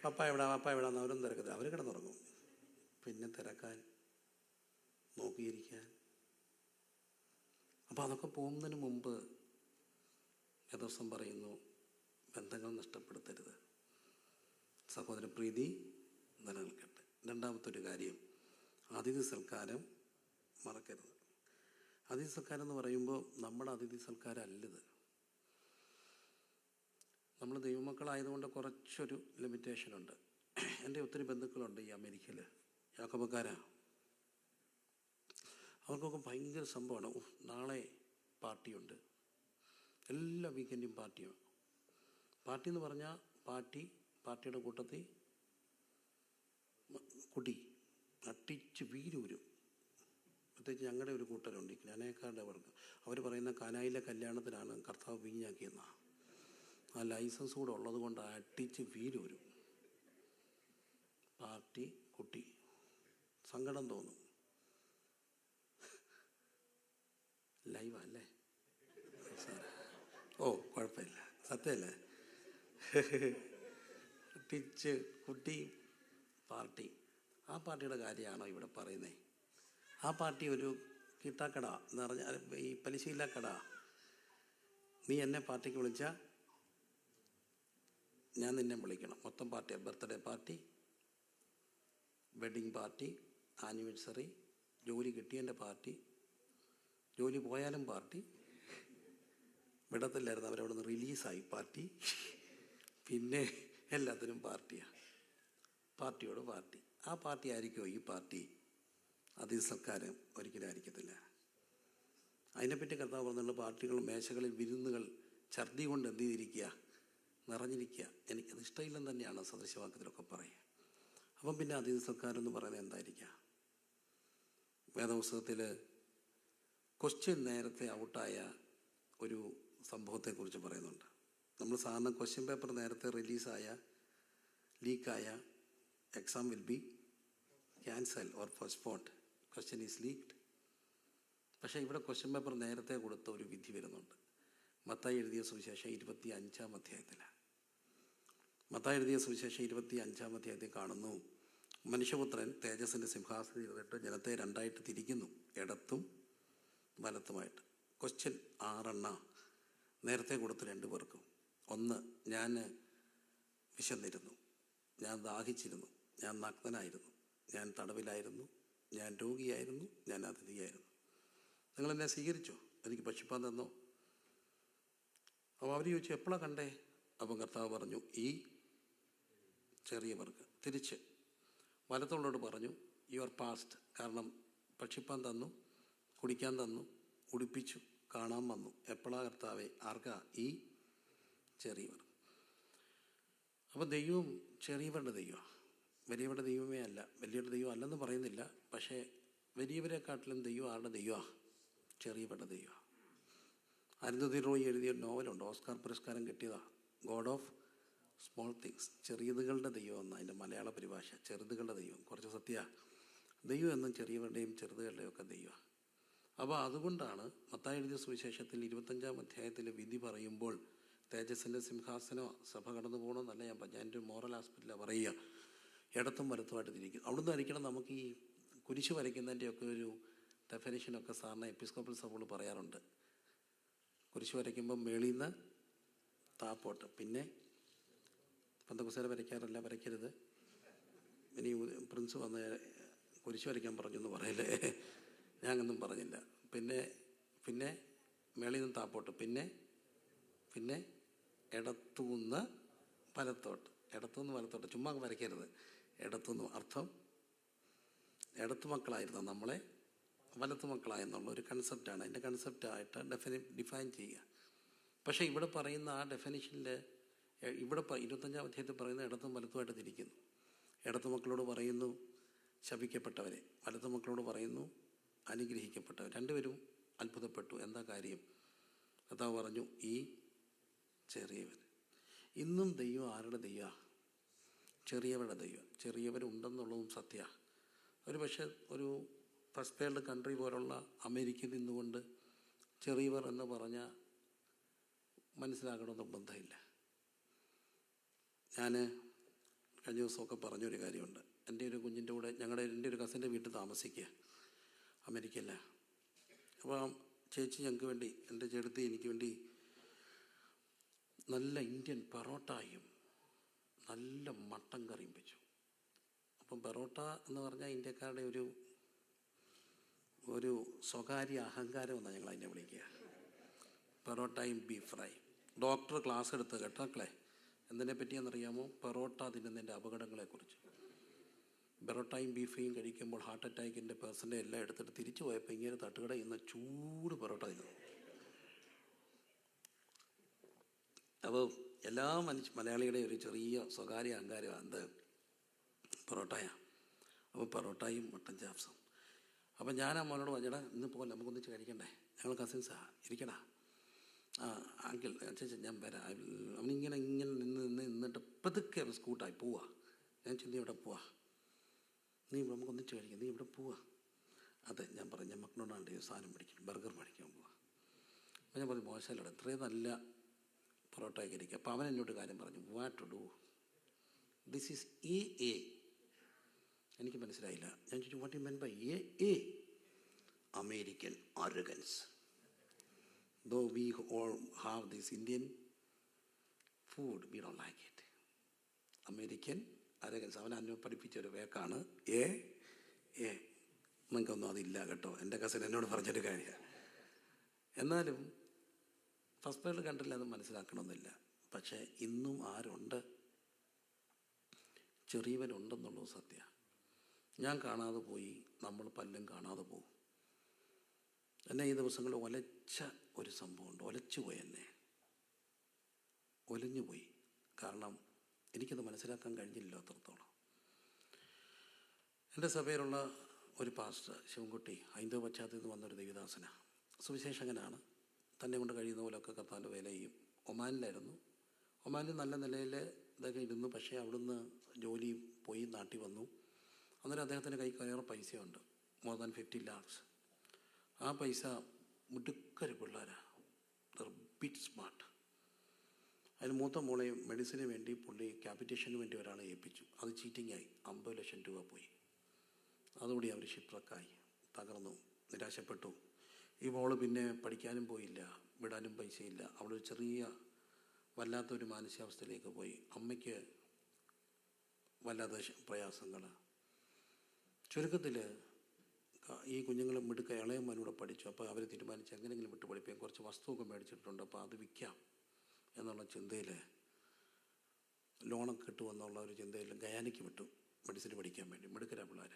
പപ്പ എവിടാന്ന് അവരും തിരക്കത്തില്ല, അവർ കിടന്നുറങ്ങും. പിന്നെ തിരക്കാൻ, നോക്കിയിരിക്കാൻ. അപ്പം അതൊക്കെ പോകുന്നതിന് മുമ്പ് ദിവസം പറയുന്നു, ബന്ധങ്ങൾ നഷ്ടപ്പെടുത്തരുത്, സഹോദരപ്രീതി നിലനിൽക്കട്ടെ. രണ്ടാമത്തെ കാര്യം, അതിഥി സൽക്കാരം മറക്കരുത്. അതിഥി സൽക്കാരം എന്ന് പറയുമ്പോൾ നമ്മുടെ അതിഥി സൽക്കാരല്ലത്. നമ്മൾ ദൈവമക്കളായതുകൊണ്ട് കുറച്ചൊരു ലിമിറ്റേഷനുണ്ട്. എൻ്റെ ഒത്തിരി ബന്ധുക്കളുണ്ട് ഈ അമേരിക്കയിൽ, യാക്കോബക്കാരാണ്. അവർക്കൊക്കെ ഭയങ്കര സംഭവമാണ്. നാളെ പാർട്ടിയുണ്ട്, എല്ലാ വീക്കെൻഡും പാർട്ടിയാണ്. പാർട്ടി എന്ന് പറഞ്ഞാൽ പാർട്ടിയുടെ കൂട്ടത്തിൽ കുടി അട്ടിച്ച് വീരൂരും. പ്രത്യേകിച്ച് ഞങ്ങളുടെ ഒരു കൂട്ടരുണ്ട്, ഈ കാനേക്കാരുടെ അവർക്ക്. അവർ പറയുന്ന കാനായിലെ കല്യാണത്തിനാണ് കർത്താവ് വീഞ്ഞാക്കിയെന്നാണ്. ആ ലൈസൻസ് കൂടെ ഉള്ളത് കൊണ്ട് അട്ടിച്ച് വീരൂരും. പാർട്ടി കുട്ടി സങ്കടം തോന്നും. ലൈവാ അല്ലേ? ഓ കുഴപ്പമില്ല, സത്യമല്ലേ? ടിച്ച് കുട്ടി പാർട്ടി, ആ പാർട്ടിയുടെ കാര്യമാണോ ഇവിടെ പറയുന്നത്? ആ പാർട്ടി ഒരു കിട്ടാക്കട എന്ന് പറഞ്ഞാൽ ഈ പലിശയില്ലാ കട. നീ എന്നെ പാർട്ടിക്ക് വിളിച്ചാൽ ഞാൻ നിന്നെ വിളിക്കണം. മൊത്തം പാർട്ടിയാണ്. Birthday party, wedding party, anniversary, ജോലി കിട്ടിയതിൻ്റെ പാർട്ടി, ജോലി പോയാലും പാർട്ടി, വിടത്തില്ലായിരുന്നു അവരവിടെ നിന്ന് റിലീസായി പാർട്ടി, പിന്നെ എല്ലാത്തിനും പാർട്ടിയാണ്. പാർട്ടിയോട് പാർട്ടി. ആ പാർട്ടി ആയിരിക്കുമോ ഈ പാർട്ടി? അതിസൽക്കാരം ഒരിക്കലും ആയിരിക്കത്തില്ല. അതിനെപ്പറ്റി കർത്താവ് പറഞ്ഞുള്ള പാർട്ടികളും മേശകളിൽ വിരുന്നുകൾ ഛർദി കൊണ്ട് എന്ത് ചെയ്തിരിക്കുക, നിറഞ്ഞിരിക്കുക. എനിക്കത് ഇഷ്ടമില്ലെന്ന് തന്നെയാണ് സദൃശവാക്യത്തിലൊക്കെ പറയുക. അപ്പം പിന്നെ അതിസൽക്കാരം എന്ന് പറയുന്നത് എന്തായിരിക്കുക? വേദപുസ്തകത്തിൽ ക്വസ്റ്റ്യൻ നേരത്തെ ഔട്ടായ ഒരു സംഭവത്തെക്കുറിച്ച് പറയുന്നുണ്ട്. നമ്മൾ സാധാരണ ക്വസ്റ്റ്യൻ പേപ്പർ നേരത്തെ റിലീസായ, ലീക്കായ, exam will be cancel or postponed, question is leaked. പക്ഷേ ഇവിടെ ക്വസ്റ്റ്യൻ പേപ്പർ നേരത്തെ കൊടുത്ത ഒരു വിധി വരുന്നുണ്ട്. മത്തായി എഴുതിയ സുവിശേഷം 25-ാം അധ്യായത്തിലാണ്. മത്തായി എഴുതിയ സുവിശേഷം 25-ാം അധ്യായത്തിൽ കാണുന്നു, മനുഷ്യപുത്രൻ തേജസ്സിൻ്റെ സിംഹാസനത്തിൽ ഇരുന്നിട്ട് ജനത്തെ രണ്ടായിട്ട് തിരിക്കുന്നു, ഇടത്തും വലത്തുമായിട്ട്. ക്വസ്റ്റ്യൻ 6 നേരത്തെ കൊടുത്ത് 2 പേർക്കും. ഒന്ന്, ഞാൻ വിശന്നിരുന്നു, ഞാൻ ദാഹിച്ചിരുന്നു, ഞാൻ നഗ്നനായിരുന്നു, ഞാൻ തടവിലായിരുന്നു, ഞാൻ രോഗിയായിരുന്നു, ഞാൻ അതിഥിയായിരുന്നു. നിങ്ങളെന്നെ സ്വീകരിച്ചോ? എനിക്ക് ഭക്ഷിപ്പാൻ തന്നോ? അപ്പോൾ അവർ ചോദിച്ചു, എപ്പോഴാണ് കണ്ടേ? അപ്പം കർത്താവ് പറഞ്ഞു, ഈ ചെറിയവർക്ക്. തിരിച്ച് വലത്തുള്ളവരോട് പറഞ്ഞു, യുവർ പാസ്റ്റ്. കാരണം ഭക്ഷിപ്പാൻ തന്നു, കുടിക്കാൻ തന്നു, ഉടുപ്പിച്ചു, കാണാൻ വന്നു. എപ്പോഴാ കർത്താവേ? ആർക്കാ? ഈ ചെറിയവർ. അപ്പോൾ ദൈവം ചെറിയവരുടെ ദൈവമാണ്, വലിയവരുടെ ദൈവമേ അല്ല. വലിയവരുടെ ദൈവം അല്ലെന്ന് പറയുന്നില്ല, പക്ഷേ വലിയവരെക്കാട്ടിലും ദൈവം ആരുടെ ദൈവമാണ്? ചെറിയവരുടെ ദൈവമാണ്. അരുന്ധതി റോയ് എഴുതിയ നോവലുണ്ട്, ഓസ്കാർ പുരസ്കാരം കിട്ടിയതാണ്, ഗോഡ് ഓഫ് സ്മോൾ തിങ്സ്. ചെറിയതുകളുടെ ദൈവം എന്ന അതിൻ്റെ മലയാള പരിഭാഷ. ചെറുതുകളുടെ ദൈവം. കുറച്ച് സത്യ, ദൈവം എന്നും ചെറിയവരുടെയും ചെറുതുകളുടെയും ഒക്കെ ദൈവമാണ്. അപ്പോൾ അതുകൊണ്ടാണ് മത്തായി എഴുതിയ സുവിശേഷത്തിൽ 25-ാം അധ്യായത്തിൽ വിധി പറയുമ്പോൾ തേജസ്സിൻ്റെ സിംഹാസനമോ സഭ കടന്നു പോകണമെന്നല്ല ഞാൻ എൻ്റെ മോറൽ ആസ്പെക്റ്റിലാണ് പറയുക. ഇടത്തും വലത്തുമായിട്ട് തിരിക്കും. അവിടുന്ന് ആയിരിക്കണം നമുക്ക് ഈ കുരിശ് വരയ്ക്കുന്നതിൻ്റെയൊക്കെ ഒരു ഡെഫിനിഷനൊക്കെ സാറിന് എപ്പിസ്കോപ്പൽ സഭകൾ പറയാറുണ്ട്. കുരിശ് വരയ്ക്കുമ്പോൾ മേളിൽ നിന്ന് താപ്പോട്ട്. പിന്നെ പെന്തക്കോസ്തുകാർ വരയ്ക്കാറില്ല, വരയ്ക്കരുത്. ഇനി പ്രിൻസ് വന്ന് കുരിശ് വരയ്ക്കാൻ പറഞ്ഞു എന്ന് പറയല്ലേ, ഞാനൊന്നും പറഞ്ഞില്ല. പിന്നെ മേളിൽ നിന്ന് താപ്പോട്ട്, പിന്നെ ഇടത്തുനിന്ന് വലത്തോട്ട്. ഇടത്തുനിന്ന് വലത്തോട്ട് ചുമ്മാ വരയ്ക്കരുത്. ഇടത്തുനിന്ന് അർത്ഥം ഇടത്തു മക്കളായിരുന്നു നമ്മളെ വലത്തു മക്കളായെന്നുള്ള ഒരു കൺസെപ്റ്റാണ്. അതിൻ്റെ കൺസെപ്റ്റായിട്ട് ഡിഫൈൻ ചെയ്യുക. പക്ഷേ ഇവിടെ പറയുന്ന ആ ഡെഫിനിഷനിൽ ഇവിടെ 25-ാം അധ്യായത്തിൽ പറയുന്ന ഇടത്തും വലത്തുമായിട്ട് തിരിക്കുന്നു. ഇടത്തു മക്കളോട് പറയുന്നു ശപിക്കപ്പെട്ടവരെ, വലത്തു മക്കളോട് പറയുന്നു അനുഗ്രഹിക്കപ്പെട്ടവർ. രണ്ടുപേരും അത്ഭുതപ്പെട്ടു. എന്താ കാര്യം? കർത്താവ് പറഞ്ഞു, ഈ ചെറിയവർ. ഇന്നും ദൈവം ആരുടെ ദൈവമാണ്? ചെറിയവരുടെ ദൈവം. ചെറിയവരുണ്ടെന്നുള്ളതും സത്യമാണ്. ഒരു പക്ഷേ ഒരു ഫസ്റ്റ് വേൾഡ് കൺട്രി പോലുള്ള അമേരിക്കയിൽ നിന്നുകൊണ്ട് ചെറിയവർ എന്ന് പറഞ്ഞാൽ മനസ്സിലാക്കണമെന്ന് ബന്ധമില്ല. ഞാൻ കഴിഞ്ഞ ദിവസമൊക്കെ പറഞ്ഞൊരു കാര്യമുണ്ട്. എൻ്റെ ഒരു കുഞ്ഞിൻ്റെ കൂടെ എൻ്റെ ഒരു കസിൻ്റെ വീട്ടിൽ താമസിക്കുക, അമേരിക്കയില്ല. അപ്പോൾ ചേച്ചി ഞങ്ങൾക്ക് വേണ്ടി, എൻ്റെ ചേട്ടത്തി എനിക്ക് വേണ്ടി നല്ല ഇന്ത്യൻ പൊറോട്ടയും നല്ല മട്ടൻ കറിയും വെച്ചു. അപ്പം പൊറോട്ട എന്ന് പറഞ്ഞാൽ ഇന്ത്യക്കാരുടെ ഒരു സ്വകാര്യ അഹങ്കാരം എന്നാണ് ഞങ്ങൾ അതിനെ വിളിക്കുക. പൊറോട്ടയും ബീഫ് ഫ്രൈ. ഡോക്ടർ ക്ലാസ് എടുത്ത് കേട്ടാക്കളെ എന്തിനെ പറ്റിയെന്നറിയാമോ? പൊറോട്ട തിന്നുന്നതിൻ്റെ അപകടങ്ങളെക്കുറിച്ച്. പൊറോട്ടയും ബീഫയും കഴിക്കുമ്പോൾ ഹാർട്ട് അറ്റാക്കിൻ്റെ പേഴ്സൻ്റെ എല്ലാം എടുത്തിട്ട് തിരിച്ചു പോയപ്പോൾ ഇങ്ങനെ തട്ടുകടയിൽ നിന്ന് ചൂട് പൊറോട്ട തിന്നു. അപ്പോൾ എല്ലാ മലയാളികളുടെയും ഒരു ചെറിയ സ്വകാര്യ അഹങ്കാരമാണ് എന്ത്? പൊറോട്ടയാണ്. അപ്പോൾ പൊറോട്ടയും മട്ടൻ ചാപ്സും. അപ്പം ഞാൻ ആ മോനോട് പറഞ്ഞടാ, ഇന്ന് പോലെ നമുക്കൊന്നിച്ച് കഴിക്കണ്ടേ, ഞങ്ങൾ കസിൻസാ, ഇരിക്കടാ. അങ്കിൾ ചേച്ചി ഞാൻ വരാം. അവനിങ്ങനെ നിന്നിട്ട് പതുക്കെ സ്കൂട്ടായി പോവാ. ഞാൻ ചെന്ന് ഇവിടെ പോവാ. നമുക്കൊന്നിച്ച് കഴിക്കാം, നീ ഇവിടെ പോവാ? അതെ, ഞാൻ പറഞ്ഞു, ഞാൻ മക്കളോടാണ്ട് സാധനം മേടിക്കും, ബർഗർ മേടിക്കാൻ പോവാ. അപ്പോൾ ഞാൻ പറഞ്ഞു, മോശമല്ലോടെ, ഇത്രയും നല്ല പൊറോട്ട കഴിക്കുക. അപ്പോൾ അവൻ എന്നോട് കാര്യം പറഞ്ഞു, what to do, this is a. എനിക്ക് മനസ്സിലായില്ല. ഞാൻ ചോദിച്ചു, what you mean by a? American arrogance. Though we all have this Indian food, we don't like it. American arrogance. അവൻ അന്നെ പഠിപ്പിച്ച ഒരു വേക്കാണ് എ. നിങ്ങൾക്കൊന്നും അതില്ല കേട്ടോ, എൻ്റെ കസിൻ എന്നോട് പറഞ്ഞൊരു കാര്യമാണ്. എന്നാലും ഫസ്റ്റ് പേരിൽ കണ്ടില്ല, അത് മനസ്സിലാക്കണമെന്നില്ല. പക്ഷേ ഇന്നും ആരുണ്ട്? ചെറിയവനുണ്ടെന്നുള്ളത് സത്യം. ഞാൻ കാണാതെ പോയി, നമ്മൾ പലരും കാണാതെ പോകും. എന്നെ ഈ ദിവസങ്ങളിൽ ഒലച്ച ഒരു സംഭവമുണ്ട്. ഒലച്ചു പോയി, എന്നെ ഒലിഞ്ഞു പോയി. കാരണം എനിക്കത് മനസ്സിലാക്കാൻ കഴിഞ്ഞില്ല അത്രത്തോളം. എൻ്റെ സഭയിലുള്ള ഒരു പാസ്റ്റർ ശിവൻകുട്ടി, ഹൈന്ദവ പശ്ചാത്തലത്തിൽ വന്നൊരു ദൈവദാസനാണ്, സുവിശേഷകനാണ്. തന്നെ കൊണ്ട് കഴിയുന്ന പോലെയൊക്കെ കർത്താവിൻ്റെ വേല ചെയ്യും. ഒമാനിലായിരുന്നു. ഒമാനിൽ നല്ല നിലയിൽ ഇതൊക്കെ ഇരുന്നു. പക്ഷേ അവിടുന്ന് ജോലി പോയി നാട്ടിൽ വന്നു. അന്നേരം അദ്ദേഹത്തിൻ്റെ കൈക്ക് വേറെ പൈസയുണ്ട്, മോർ ദാൻ 50 lakhs. ആ പൈസ മുടുക്കൊരു പിള്ളേരാണ്, ബിറ്റ് സ്മാർട്ട്. അതിന് മൂത്ത മോളെ മെഡിസിന് വേണ്ടി പുള്ളി ക്യാപിറ്റേഷന് വേണ്ടി ഒരാളെ ഏൽപ്പിച്ചു. അത് ചീറ്റിങ്ങായി, 50 ലക്ഷം രൂപ പോയി. അതുകൂടി അവർ ഷിപ്രക്കായി, തകർന്നു, നിരാശപ്പെട്ടു. ഈ മോള് പിന്നെ പഠിക്കാനും പോയില്ല, വിടാനും പൈസയില്ല. അവളൊരു ചെറിയ വല്ലാത്തൊരു മാനസികാവസ്ഥയിലേക്ക് പോയി. അമ്മയ്ക്ക് വല്ലാത്ത പ്രയാസങ്ങൾ. ചുരുക്കത്തിൽ ഈ കുഞ്ഞുങ്ങളെ മിടുക്ക ഇളയമ്മനൂടെ പഠിച്ചു. അപ്പോൾ അവർ തീരുമാനിച്ച് എങ്ങനെയെങ്കിലും വിട്ട് പഠിപ്പിക്കാൻ. കുറച്ച് വസ്തുവൊക്കെ മേടിച്ചിട്ടുണ്ട്, അപ്പോൾ അത് വിൽക്കാം എന്നുള്ള ചിന്തയിൽ, ലോണൊക്കെ കിട്ടുമെന്നുള്ള ഒരു ചിന്തയിൽ ഗയാനയ്ക്ക് വിട്ടു മെഡിസിൻ പഠിക്കാൻ വേണ്ടി. മിടുക്കരാ പിള്ളേർ.